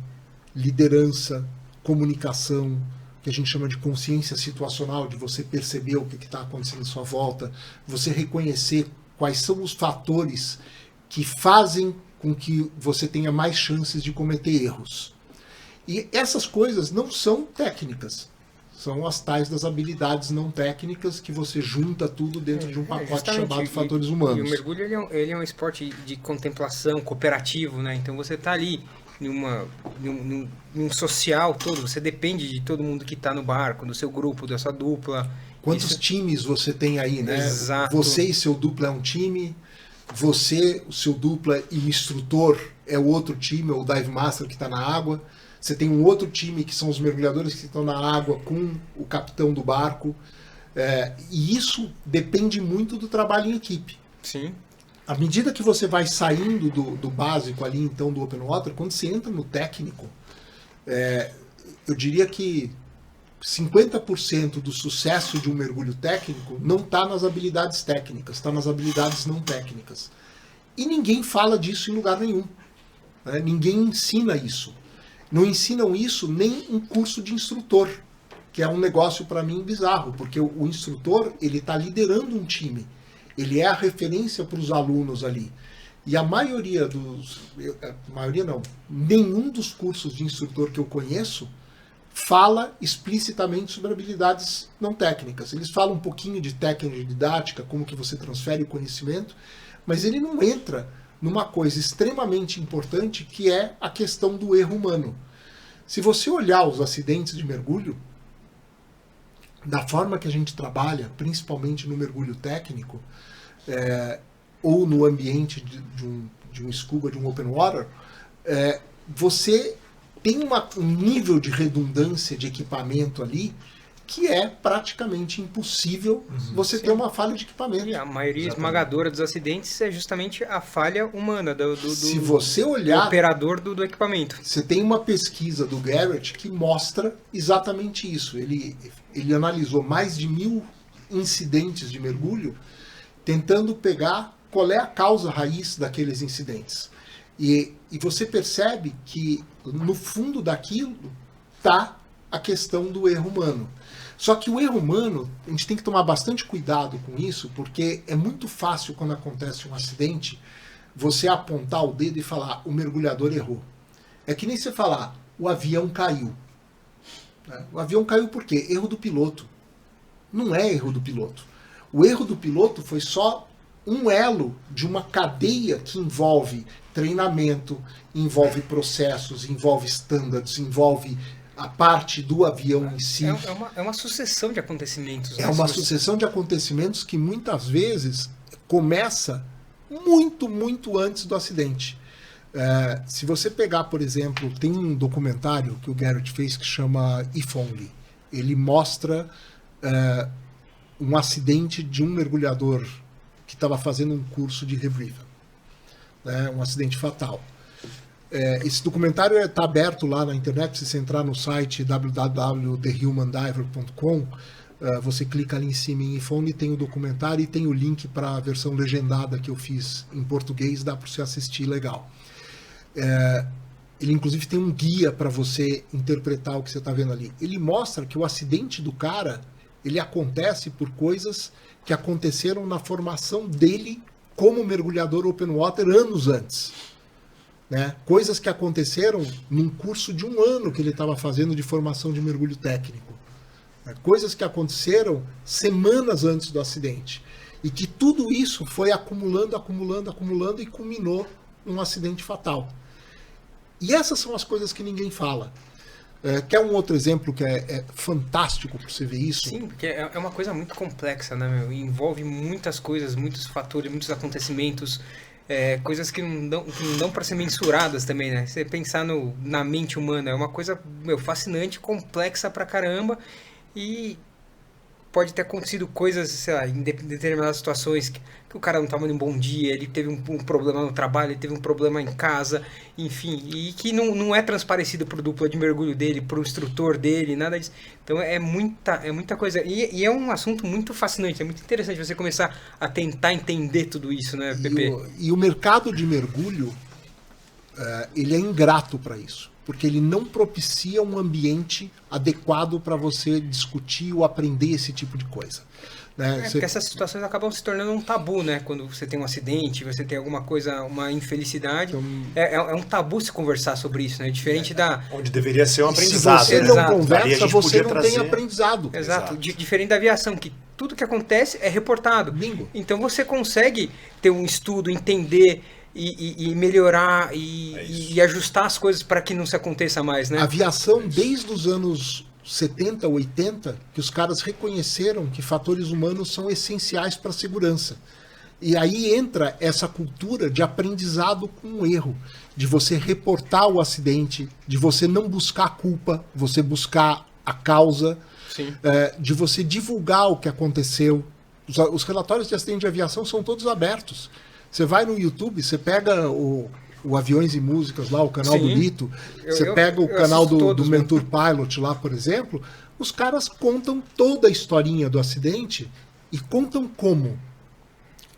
liderança, comunicação, que a gente chama de consciência situacional, de você perceber o que está acontecendo à sua volta, você reconhecer quais são os fatores que fazem com que você tenha mais chances de cometer erros. E essas coisas não são técnicas, são as tais das habilidades não técnicas que você junta tudo dentro de um pacote chamado fatores humanos. E o mergulho ele é um esporte de contemplação, cooperativo, né? Então você está ali num social todo, você depende de todo mundo que está no barco, do seu grupo, da sua dupla. Quantos times você tem aí, né? Exato. Você e seu dupla é um time, você, o seu dupla e o instrutor é o outro time, é o Dive Master que está na água. Você tem um outro time que são os mergulhadores que estão na água com o capitão do barco. E isso depende muito do trabalho em equipe. Sim. À medida que você vai saindo do básico ali, então, do Open Water, quando você entra no técnico, eu diria que 50% do sucesso de um mergulho técnico não está nas habilidades técnicas, está nas habilidades não técnicas. E ninguém fala disso em lugar nenhum. Né? Ninguém ensina isso. Não ensinam isso nem um curso de instrutor, que é um negócio para mim bizarro, porque o instrutor ele está liderando um time. Ele é a referência para os alunos ali. E a maioria nenhum dos cursos de instrutor que eu conheço fala explicitamente sobre habilidades não técnicas. Eles falam um pouquinho de técnica de didática, como que você transfere o conhecimento, mas ele não entra numa coisa extremamente importante que é a questão do erro humano. Se você olhar os acidentes de mergulho, da forma que a gente trabalha, principalmente no mergulho técnico, ou no ambiente de um scuba, de um open water, você tem um nível de redundância de equipamento ali que é praticamente impossível você ter uma falha de equipamento. E a maioria esmagadora dos acidentes é justamente a falha humana Se você olhar, do operador do equipamento. Você tem uma pesquisa do Garrett que mostra exatamente isso. Ele analisou mais de 1000 incidentes de mergulho, tentando pegar qual é a causa raiz daqueles incidentes. E você percebe que no fundo daquilo está a questão do erro humano. Só que o erro humano, a gente tem que tomar bastante cuidado com isso, porque é muito fácil quando acontece um acidente, você apontar o dedo e falar, o mergulhador errou. É que nem você falar, o avião caiu. O avião caiu por quê? Erro do piloto. Não é erro do piloto. O erro do piloto foi só um elo de uma cadeia que envolve treinamento, envolve processos, envolve standards, envolve a parte do avião em si. É uma sucessão de acontecimentos. É uma sucessão de acontecimentos que muitas vezes começa muito, muito antes do acidente. Se você pegar, por exemplo, tem um documentário que o Garrett fez que chama If Only. Ele mostra um acidente de um mergulhador que estava fazendo um curso de rebriefer. Um acidente fatal. Esse documentário está aberto lá na internet. Se você entrar no site www.thehumandiver.com, você clica ali em cima em iPhone, tem o documentário e tem o link para a versão legendada que eu fiz em português, dá para você assistir legal. Ele inclusive tem um guia para você interpretar o que você está vendo ali. Ele mostra que o acidente do cara, ele acontece por coisas que aconteceram na formação dele como mergulhador open water anos antes. Coisas que aconteceram num curso de 1 ano que ele estava fazendo de formação de mergulho técnico. Coisas que aconteceram semanas antes do acidente. E que tudo isso foi acumulando e culminou num acidente fatal. E essas são as coisas que ninguém fala. Quer um outro exemplo que é fantástico para você ver isso? Sim, porque é uma coisa muito complexa, né, meu? Envolve muitas coisas, muitos fatores, muitos acontecimentos, coisas que não dão para ser mensuradas também, né? Você pensar na mente humana é uma coisa fascinante, complexa pra caramba, e pode ter acontecido coisas, sei lá, em determinadas situações que o cara não estava num bom dia, ele teve um problema no trabalho, ele teve um problema em casa, enfim, e que não é transparecido pro dupla de mergulho dele, pro instrutor dele, nada disso. Então é muita coisa. E é um assunto muito fascinante, é muito interessante você começar a tentar entender tudo isso, né, Pepe? E o mercado de mergulho, ele é ingrato para isso, porque ele não propicia um ambiente adequado para você discutir ou aprender esse tipo de coisa. Porque essas situações acabam se tornando um tabu, né? Quando você tem um acidente, você tem alguma coisa, uma infelicidade, então, é um tabu se conversar sobre isso, né? Diferente da... Onde deveria ser um aprendizado. Se você não conversa, você não tem aprendizado. Exato. Diferente da aviação, que tudo que acontece é reportado. Bingo. Então você consegue ter um estudo, entender e melhorar e ajustar as coisas para que não se aconteça mais, né? A aviação, desde os anos 70, 80, que os caras reconheceram que fatores humanos são essenciais para a segurança. E aí entra essa cultura de aprendizado com o erro, de você reportar o acidente, de você não buscar a culpa, você buscar a causa, de você divulgar o que aconteceu. Os relatórios de acidente de aviação são todos abertos. Você vai no YouTube, você pega o Aviões e Músicas lá, o canal do Lito, você pega o canal do Mentor Pilot lá, por exemplo, os caras contam toda a historinha do acidente e contam como.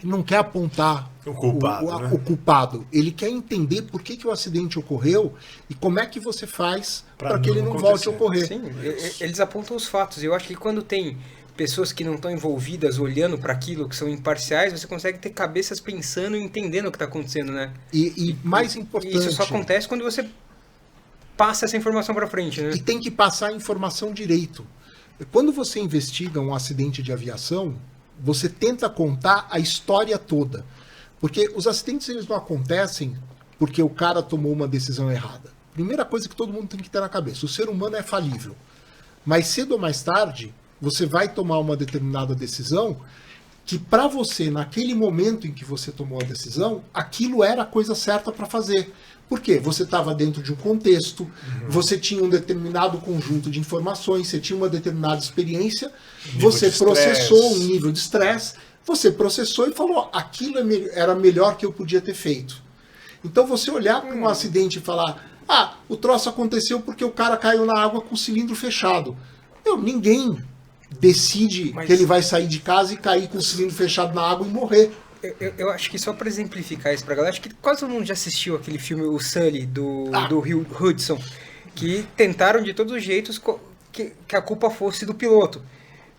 Ele não quer apontar o culpado. Ele quer entender por que o acidente ocorreu e como é que você faz para que ele não volte a ocorrer. Sim, eles apontam os fatos. Eu acho que quando tem pessoas que não estão envolvidas olhando para aquilo, que são imparciais, você consegue ter cabeças pensando e entendendo o que está acontecendo, né? E mais importante... Isso só acontece quando você passa essa informação para frente, né? E tem que passar a informação direito. Quando você investiga um acidente de aviação, você tenta contar a história toda. Porque os acidentes eles não acontecem porque o cara tomou uma decisão errada. Primeira coisa que todo mundo tem que ter na cabeça, o ser humano é falível. Mas cedo ou mais tarde, você vai tomar uma determinada decisão que para você, naquele momento em que você tomou a decisão, aquilo era a coisa certa para fazer. Por quê? Você estava dentro de um contexto, você tinha um determinado conjunto de informações, você tinha uma determinada experiência, você processou um nível de estresse, você processou e falou, aquilo era melhor que eu podia ter feito. Então você olhar para um acidente e falar, o troço aconteceu porque o cara caiu na água com o cilindro fechado. Ninguém decide que ele vai sair de casa e cair com o cilindro fechado na água e morrer. Eu acho que só para exemplificar isso pra galera, acho que quase todo mundo já assistiu aquele filme, o Sully, do Hudson, que tentaram de todos os jeitos que a culpa fosse do piloto.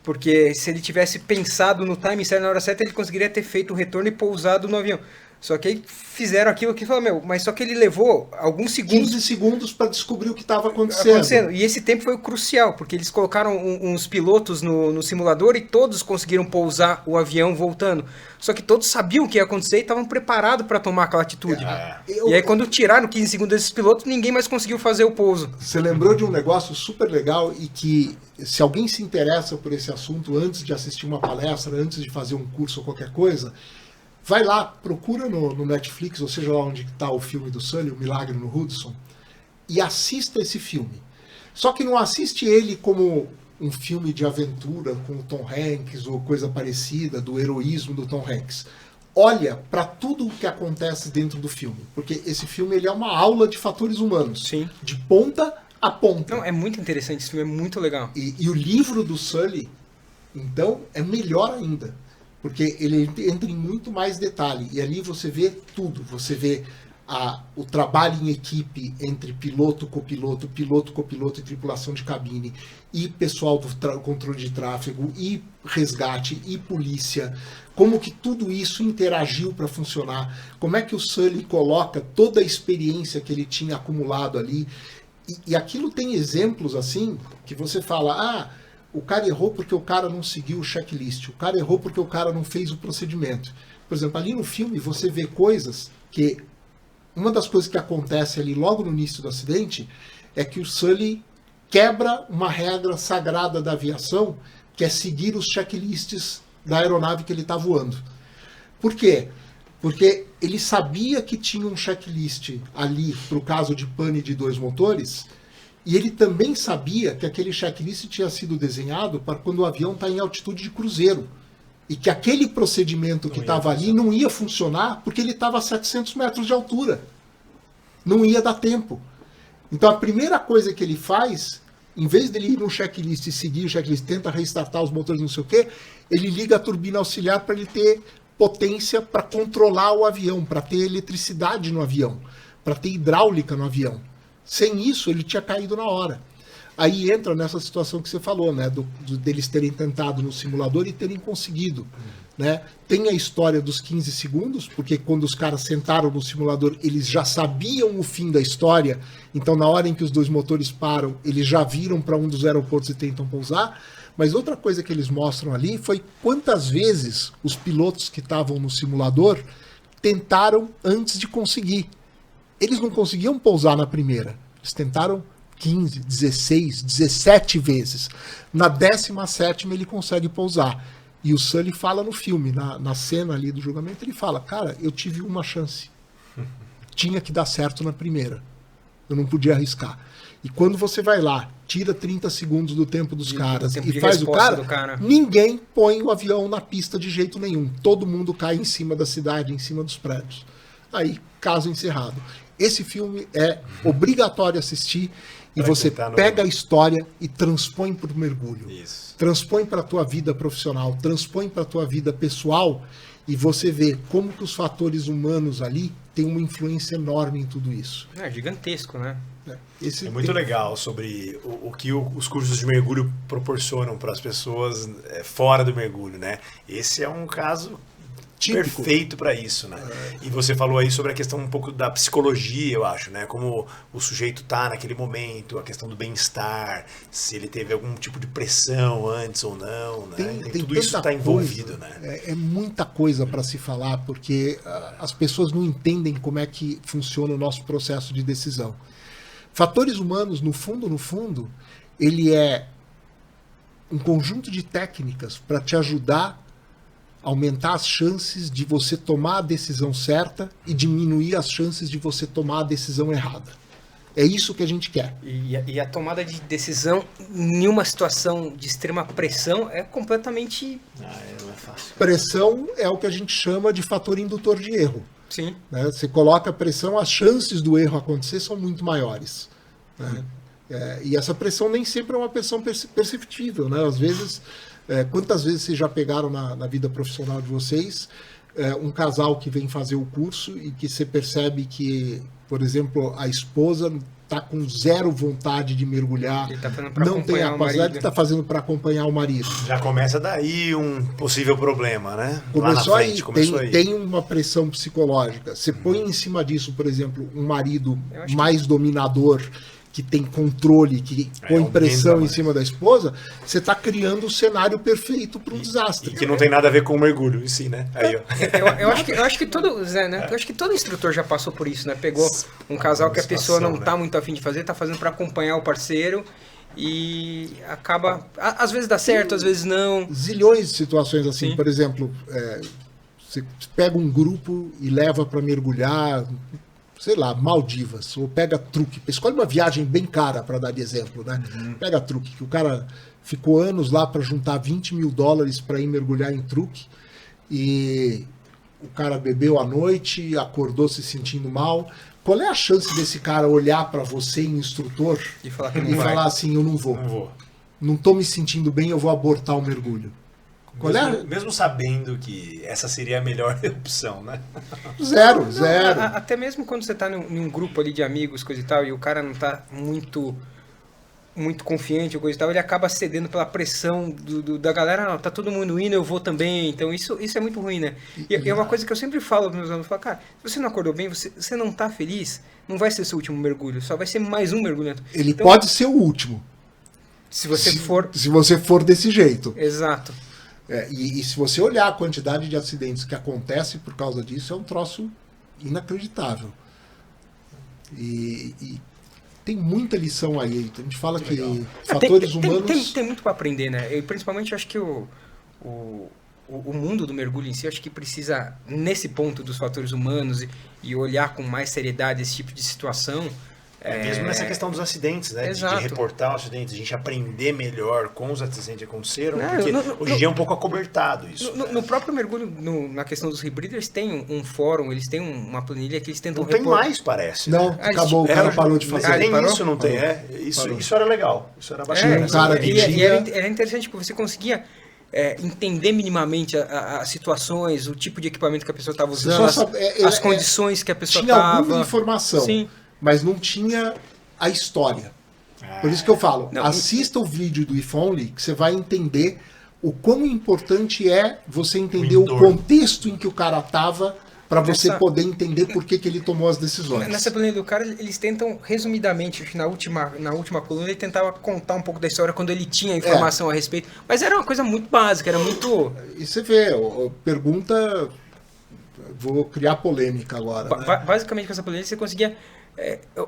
Porque se ele tivesse pensado no time certo na hora certa, ele conseguiria ter feito o retorno e pousado no avião. Só que aí fizeram aquilo que falou, mas só que ele levou alguns segundos... 15 segundos para descobrir o que estava acontecendo. E esse tempo foi o crucial, porque eles colocaram uns pilotos no simulador e todos conseguiram pousar o avião voltando. Só que todos sabiam o que ia acontecer e estavam preparados para tomar aquela atitude. E aí quando tiraram 15 segundos desses pilotos, ninguém mais conseguiu fazer o pouso. Você lembrou de um negócio super legal e que, se alguém se interessa por esse assunto antes de assistir uma palestra, antes de fazer um curso ou qualquer coisa... Vai lá, procura no Netflix, ou seja lá onde está o filme do Sully, O Milagre no Hudson, e assista esse filme. Só que não assiste ele como um filme de aventura com o Tom Hanks ou coisa parecida, do heroísmo do Tom Hanks. Olha para tudo o que acontece dentro do filme, porque esse filme ele é uma aula de fatores humanos, Sim. De ponta a ponta. Não, é muito interessante, esse filme é muito legal. E o livro do Sully, então, é melhor ainda. Porque ele entra em muito mais detalhe. E ali você vê tudo. Você vê o trabalho em equipe entre piloto, copiloto e tripulação de cabine, e pessoal do controle de tráfego, e resgate, e polícia. Como que tudo isso interagiu para funcionar. Como é que o Sully coloca toda a experiência que ele tinha acumulado ali. E aquilo tem exemplos assim, que você fala... o cara errou porque o cara não seguiu o checklist. O cara errou porque o cara não fez o procedimento. Por exemplo, ali no filme você vê coisas que... Uma das coisas que acontece ali logo no início do acidente é que o Sully quebra uma regra sagrada da aviação, que é seguir os checklists da aeronave que ele está voando. Por quê? Porque ele sabia que tinha um checklist ali para o caso de pane de 2 motores... E ele também sabia que aquele checklist tinha sido desenhado para quando o avião está em altitude de cruzeiro. E que aquele procedimento que estava ali não ia funcionar porque ele estava a 700 metros de altura. Não ia dar tempo. Então a primeira coisa que ele faz, em vez dele ir no checklist e seguir o checklist, tenta restartar os motores, não sei o quê, ele liga a turbina auxiliar para ele ter potência para controlar o avião, para ter eletricidade no avião, para ter hidráulica no avião. Sem isso, ele tinha caído na hora. Aí entra nessa situação que você falou, né? Deles terem tentado no simulador e terem conseguido. Né? Tem a história dos 15 segundos, porque quando os caras sentaram no simulador, eles já sabiam o fim da história. Então, na hora em que os 2 motores param, eles já viram para um dos aeroportos e tentam pousar. Mas outra coisa que eles mostram ali foi quantas vezes os pilotos que estavam no simulador tentaram antes de conseguir. Eles não conseguiam pousar na primeira. Eles tentaram 15, 16, 17 vezes. Na 17ª ele consegue pousar. E o Sully fala no filme, na cena ali do julgamento, ele fala, cara, eu tive uma chance. Tinha que dar certo na primeira. Eu não podia arriscar. E quando você vai lá, tira 30 segundos do tempo dos caras e faz o cara, ninguém põe o avião na pista de jeito nenhum. Todo mundo cai em cima da cidade, em cima dos prédios. Aí, caso encerrado. Esse filme é obrigatório assistir e você pega a história e transpõe para o mergulho. Isso. Transpõe para a tua vida profissional, transpõe para a tua vida pessoal e você vê como que os fatores humanos ali têm uma influência enorme em tudo isso. É gigantesco, né? É muito legal sobre o que os cursos de mergulho proporcionam para as pessoas fora do mergulho, né? Esse é um caso típico. Perfeito para isso, né? E você falou aí sobre a questão um pouco da psicologia, eu acho, né? Como o sujeito tá naquele momento, a questão do bem-estar, se ele teve algum tipo de pressão antes ou não, né? Tem Tudo isso tanta está envolvido, coisa, né? É muita coisa para se falar, porque as pessoas não entendem como é que funciona o nosso processo de decisão. Fatores humanos, no fundo, ele é um conjunto de técnicas para te ajudar a aumentar as chances de você tomar a decisão certa e diminuir as chances de você tomar a decisão errada. É isso que a gente quer. E a tomada de decisão em uma situação de extrema pressão é completamente... Não é fácil. Pressão é o que a gente chama de fator indutor de erro. Sim. Né? Você coloca pressão, as chances do erro acontecer são muito maiores. Né? E essa pressão nem sempre é uma pressão perceptível. Né? Às vezes, quantas vezes vocês já pegaram na vida profissional de vocês um casal que vem fazer o curso e que você percebe que, por exemplo, a esposa está com zero vontade de mergulhar, Ele tá fazendo pra não tem a acompanhar o capacidade, marido. está fazendo para acompanhar o marido. Já começa daí um possível problema, né? Começou Lá na frente, aí, tem uma pressão psicológica. Você põe em cima disso, por exemplo, um marido Eu acho mais dominador, que tem controle, que põe aumenta pressão em mais. cima da esposa, você está criando o cenário perfeito para um desastre. E que não tem nada a ver com o mergulho em si, né? Aí, ó. Eu acho que todo, Zé, né? Eu acho que todo instrutor já passou por isso, né? Pegou um casal que a pessoa não tá muito afim de fazer, tá fazendo para acompanhar o parceiro e acaba... Às vezes dá certo, às vezes não. Zilhões de situações assim. Sim. Por exemplo, você pega um grupo e leva para mergulhar, sei lá, Maldivas, ou pega truque. Escolhe uma viagem bem cara, para dar de exemplo, né? Pega truque, que o cara ficou anos lá para juntar $20 mil para ir mergulhar em truque, e o cara bebeu à noite, acordou se sentindo mal. Qual é a chance desse cara olhar para você, instrutor, E falar que não e vai. falar assim, eu não vou. Não vou. Não tô me sentindo bem, eu vou abortar o mergulho. Qual é? Mesmo sabendo que essa seria a melhor opção, né? Zero. Até mesmo quando você tá num grupo ali de amigos, coisa e tal, e o cara não tá muito confiante ou coisa e tal, ele acaba cedendo pela pressão da galera, não, tá todo mundo indo, eu vou também, então isso é muito ruim, né? E é uma coisa que eu sempre falo para meus alunos, eu falo, cara, se você não acordou bem, você não tá feliz, não vai ser seu último mergulho, só vai ser mais um mergulho. Ele Então, pode ser o último. se você for... Se você for desse jeito. Exato. E se você olhar a quantidade de acidentes que acontece por causa disso, é um troço inacreditável. E tem muita lição aí. A gente fala que fatores humanos... Tem muito para aprender, né? E principalmente eu acho que o mundo do mergulho em si, eu acho que precisa, nesse ponto dos fatores humanos e olhar com mais seriedade esse tipo de situação. Mesmo nessa questão dos acidentes, né? De Exato. reportar os acidentes, a gente aprender melhor com os acidentes que aconteceram, Não, porque hoje em dia é um pouco acobertado isso. No próprio mergulho, na questão dos rebreathers, tem um fórum, eles têm uma planilha que eles tentam Não tem repor. mais, parece. Não, né? acabou, o cara parou de fazer. Nem parou? isso não tem, Isso era legal. Isso era bastante. um cara que e tinha- era interessante porque você conseguia entender minimamente as situações, o tipo de equipamento que a pessoa estava usando, as condições que a pessoa tinha estava. alguma informação, Sim. mas não tinha a história. Por isso que eu falo, Não, assista o vídeo do If Only, que você vai entender o quão importante é você entender o entorno. contexto em que o cara estava para você Nessa- poder entender por que ele tomou as decisões. Nessa planilha do cara, eles tentam, resumidamente, acho que na última coluna, ele tentava contar um pouco da história quando ele tinha informação a respeito. Mas era uma coisa muito básica, era muito... E você vê, pergunta... Vou criar polêmica agora. né? Basicamente, com essa planilha, você conseguia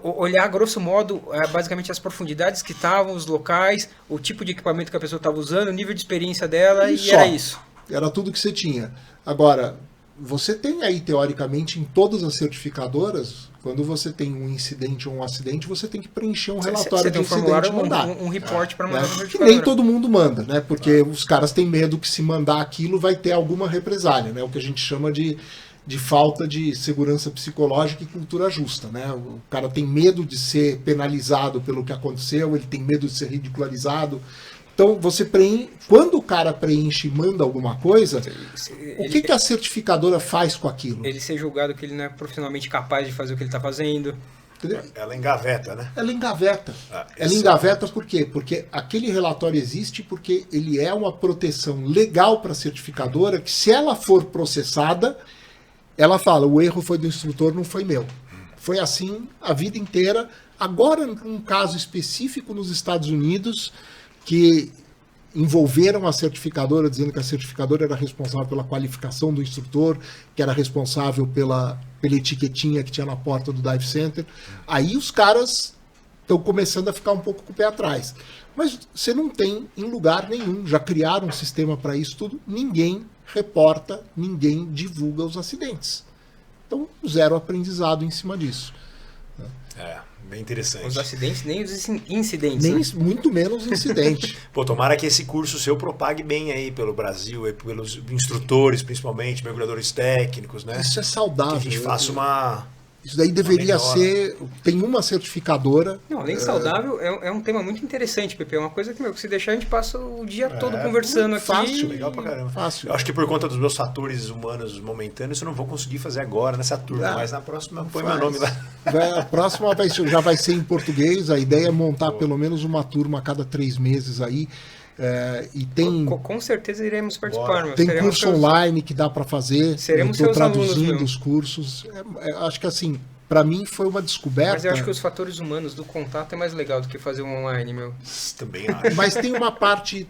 olhar, grosso modo, basicamente as profundidades que estavam, os locais, o tipo de equipamento que a pessoa estava usando, o nível de experiência dela, e só. era isso. Era tudo que você tinha. Agora, você tem aí, teoricamente, em todas as certificadoras, quando você tem um incidente ou um acidente, você tem que preencher um relatório Você de tem um incidente formulário, e mandar. um report para mandar Né? para a Que certificadora. nem todo mundo manda, né? Porque os caras têm medo que se mandar aquilo vai ter alguma represália, né? O que a gente chama de falta de segurança psicológica e cultura justa, né? O cara tem medo de ser penalizado pelo que aconteceu, ele tem medo de ser ridicularizado. Então, você quando o cara preenche e manda alguma coisa, o que a certificadora faz com aquilo? Ele ser julgado que ele não é profissionalmente capaz de fazer o que ele está fazendo. Entendeu? Ela engaveta, né? Ela engaveta. Ah, Ela esse engaveta por quê? Porque aquele relatório existe porque ele é uma proteção legal para a certificadora, que se ela for processada, ela fala, o erro foi do instrutor, não foi meu. Foi assim a vida inteira. Agora, um caso específico nos Estados Unidos, que envolveram a certificadora, dizendo que a certificadora era responsável pela qualificação do instrutor, que era responsável pela etiquetinha que tinha na porta do dive center. Aí os caras estão começando a ficar um pouco com o pé atrás. Mas você não tem em lugar nenhum, já criaram um sistema para isso tudo, ninguém reporta, ninguém divulga os acidentes. Então, zero aprendizado em cima disso. Bem interessante. Os acidentes, nem os incidentes. Nem, né? muito menos incidente. Pô, tomara que esse curso seu propague bem aí pelo Brasil, aí pelos instrutores, principalmente, mergulhadores técnicos, né? Isso é saudável. Que a gente faça uma... Isso daí deveria melhora. ser... Tem uma certificadora... Não, além de saudável, é um tema muito interessante, Pepe. É uma coisa que, que se deixar, a gente passa o dia todo conversando aqui. fácil, Legal pra caramba. Fácil. Eu acho que por conta dos meus fatores humanos momentâneos, eu não vou conseguir fazer agora nessa turma, mas na próxima põe meu nome lá. A próxima já vai ser em português. A ideia é montar pelo menos uma turma a cada 3 meses aí. E tem, Com certeza iremos participar. tem curso online que dá para fazer. Seremos eu estou seus alunos traduzindo mesmo. os cursos. Acho que assim, para mim foi uma descoberta. Mas eu acho que os fatores humanos do contato é mais legal do que fazer um online, meu. Também acho. Mas tem uma parte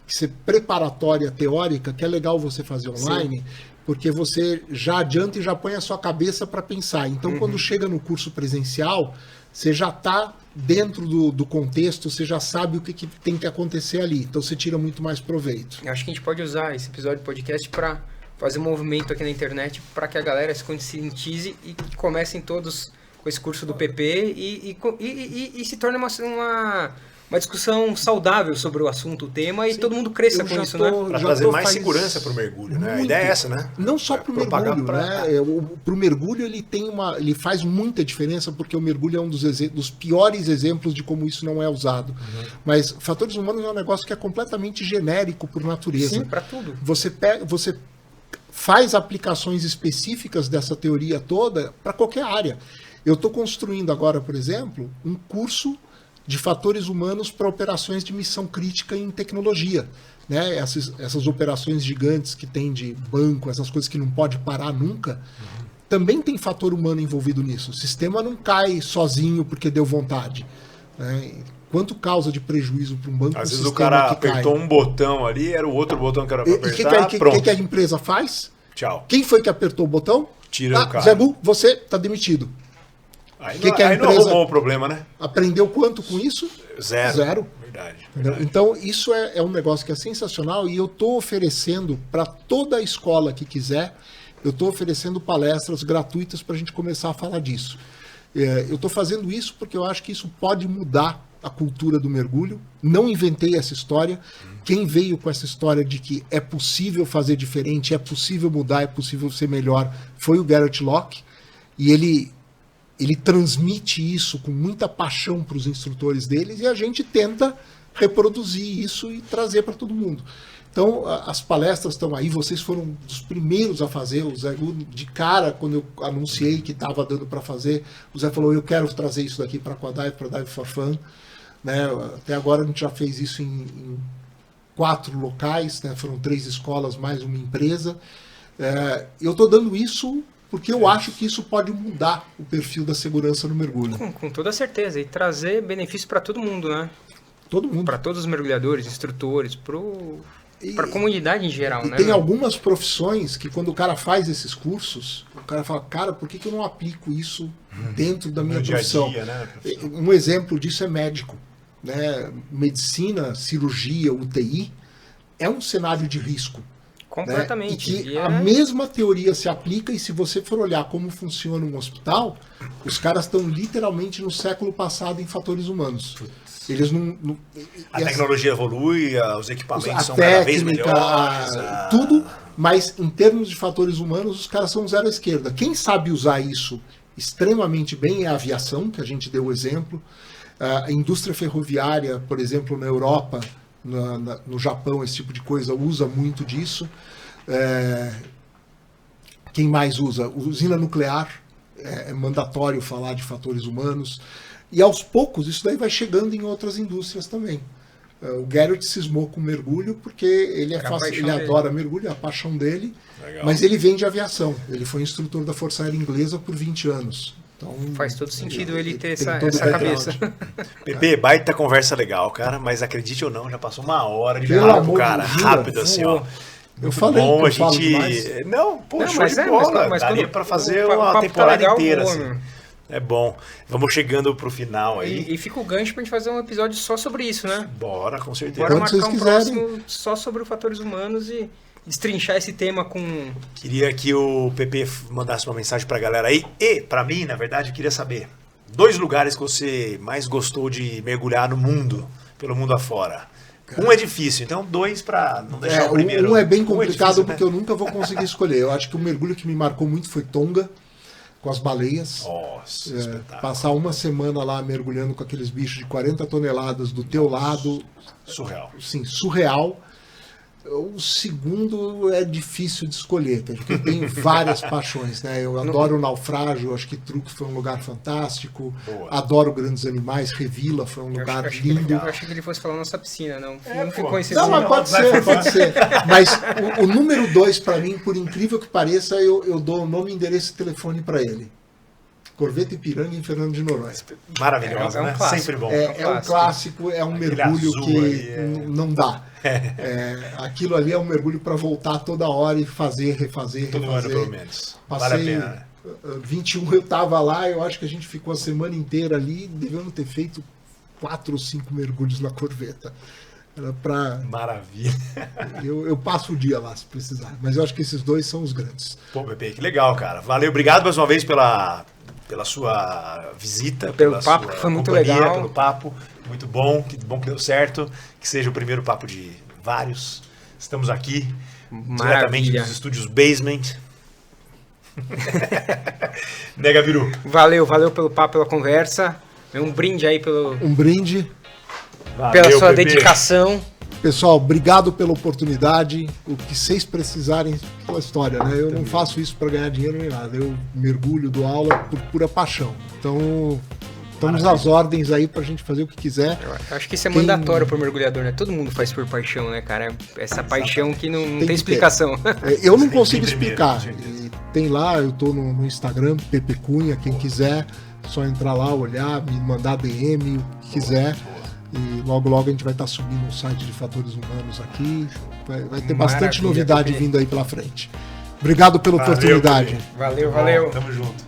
que ser preparatória, teórica, que é legal você fazer online, porque você já adianta e já põe a sua cabeça para pensar. Então, quando chega no curso presencial, você já está dentro do contexto, você já sabe o que tem que acontecer ali. Então, você tira muito mais proveito. Eu acho que a gente pode usar esse episódio de podcast para fazer um movimento aqui na internet para que a galera se conscientize e comecem todos com esse curso do PP e se torne uma discussão saudável sobre o assunto, o tema, e todo mundo cresça com isso, né? Para trazer mais segurança para o mergulho, né? A ideia é essa, né? Não só para o mergulho, né? Para o mergulho ele faz muita diferença, porque o mergulho é um dos piores exemplos de como isso não é usado. Mas fatores humanos é um negócio que é completamente genérico por natureza. Sim, para tudo. Você faz aplicações específicas dessa teoria toda para qualquer área. Eu estou construindo agora, por exemplo, um curso de fatores humanos para operações de missão crítica em tecnologia. Né? Essas operações gigantes que tem de banco, essas coisas que não pode parar nunca, também tem fator humano envolvido nisso. O sistema não cai sozinho porque deu vontade. Né? Quanto causa de prejuízo para um banco? Às vezes o cara apertou um botão ali, era o outro botão que era para apertar, pronto. O que a empresa faz? Tchau. Quem foi que apertou o botão? Tira o cara. Zé Bu, você está demitido. Aí a não arrumou o problema, né? Aprendeu quanto com isso? Zero. Verdade. Então, isso é um negócio que é sensacional, e eu estou oferecendo para toda a escola que quiser, eu estou oferecendo palestras gratuitas para a gente começar a falar disso. Eu estou fazendo isso porque eu acho que isso pode mudar a cultura do mergulho. Não inventei essa história. Quem veio com essa história de que é possível fazer diferente, é possível mudar, é possível ser melhor, foi o Garrett Locke, e ele transmite isso com muita paixão para os instrutores deles, e a gente tenta reproduzir isso e trazer para todo mundo. Então, as palestras estão aí, vocês foram dos primeiros a fazer. O Zé, de cara, quando eu anunciei que estava dando para fazer, o Zé falou, eu quero trazer isso daqui para a Aquadive, para a Dive for Fun. Né? Até agora a gente já fez isso em 4 locais, né? Foram 3 escolas mais uma empresa. Eu estou dando isso porque eu acho que isso pode mudar o perfil da segurança no mergulho. Com toda certeza, e trazer benefício para todo mundo, né? Todo mundo. Para todos os mergulhadores, instrutores, para a comunidade em geral, né? Tem algumas profissões que quando o cara faz esses cursos, o cara fala, cara, por que eu não aplico isso dentro da minha profissão? Dia a dia, né, profissão? Um exemplo disso é médico. Né? Medicina, cirurgia, UTI, é um cenário de risco. Completamente. Né? E que a mesma teoria se aplica, e se você for olhar como funciona um hospital, os caras estão literalmente no século passado em fatores humanos. Eles a tecnologia evolui, os equipamentos são cada vez melhores. Tudo, mas em termos de fatores humanos, os caras são zero à esquerda. Quem sabe usar isso extremamente bem é a aviação, que a gente deu o exemplo. A indústria ferroviária, por exemplo, na Europa, no Japão, esse tipo de coisa usa muito disso. Quem mais usa? Usina nuclear é mandatório falar de fatores humanos. E aos poucos isso daí vai chegando em outras indústrias também. O Garrett cismou com mergulho porque ele adora mergulho, é a paixão dele. Legal. Mas ele vem de aviação. Ele foi instrutor da Força Aérea Inglesa por 20 anos. Então, faz todo sentido ele ter tem essa todo o cabeça. Pepe, baita conversa legal, cara, mas acredite ou não, já passou uma hora de Pelo papo, amor cara, de Deus, rápido assim, ó. Eu Muito falei bom, que eu a falo gente... demais. Não, pô, Não, show mas de é, bola, mas daria quando pra fazer o papo uma tá temporada legal, inteira, boa, assim. meu. É bom. Vamos chegando pro final aí. E fica o gancho pra gente fazer um episódio só sobre isso, né? Bora, com certeza. Bora Quando marcar vocês um quiserem. próximo só sobre os fatores humanos e destrinchar esse tema com... Queria que o Pepe mandasse uma mensagem pra galera aí. E, pra mim, na verdade, eu queria saber 2 lugares que você mais gostou de mergulhar no mundo, pelo mundo afora. Um é difícil, então 2 pra não deixar o primeiro. Um é bem complicado difícil, porque eu nunca vou conseguir escolher. Eu acho que o mergulho que me marcou muito foi Tonga, com as baleias. Nossa, espetáculo. Passar uma semana lá mergulhando com aqueles bichos de 40 toneladas do teu lado, Surreal. sim, surreal. O segundo é difícil de escolher, porque eu tenho várias paixões, né? Eu adoro o Naufrágio, acho que Truk foi um lugar fantástico. Boa. Adoro Grandes Animais, Revila foi um lugar lindo. Eu achei que ele fosse falar nossa piscina, não ficou pô. esse Não, mas pode vai ser, fazer. pode ser. Mas o número 2, para mim, por incrível que pareça, eu dou nome, endereço e telefone para ele. Corveta Ipiranga em Fernando de Noronha. Maravilhosa, É um né? clássico. Sempre bom. É um clássico, é um Aquele mergulho azul que ali, não dá. Aquilo ali é um mergulho para voltar toda hora e fazer, refazer, Todo ano, refazer. pelo menos. Vale a Passei pena, né? 21 eu tava lá, eu acho que a gente ficou a semana inteira ali, devemos ter feito 4 ou 5 mergulhos na Corveta. Era pra... Maravilha. Eu passo o dia lá, se precisar. Mas eu acho que esses 2 são os grandes. Pô, Pepe, que legal, cara. Valeu, obrigado mais uma vez pela sua visita, Pelo pela papo, sua que foi muito companhia, legal. pelo papo. Muito bom que deu certo. Que seja o primeiro papo de vários. Estamos aqui, diretamente Maravilha. dos estúdios Basement. Né, Gabiru? Valeu pelo papo, pela conversa. Um brinde aí Um brinde. pela sua Pepe. dedicação. Pessoal, obrigado pela oportunidade. O que vocês precisarem pela história, né? Eu não faço isso para ganhar dinheiro nem nada. Eu mergulho, dou aula por pura paixão. Então, estamos às ordens aí pra gente fazer o que quiser. Eu acho que isso é Tem- mandatório pro mergulhador, né? Todo mundo faz por paixão, né, cara? Essa paixão que não que tem explicação. Eu não Tem consigo que ir primeiro, explicar. com certeza. E tem lá, eu tô no Instagram, Pepe Cunha, quem quiser, só entrar lá, olhar, me mandar DM, o que quiser. E logo a gente vai estar subindo um site de fatores humanos aqui. Vai ter bastante Maravilha, novidade Pepe. vindo aí pela frente. Obrigado pela Valeu, oportunidade. Pepe. Valeu, Bom, valeu. Tamo junto.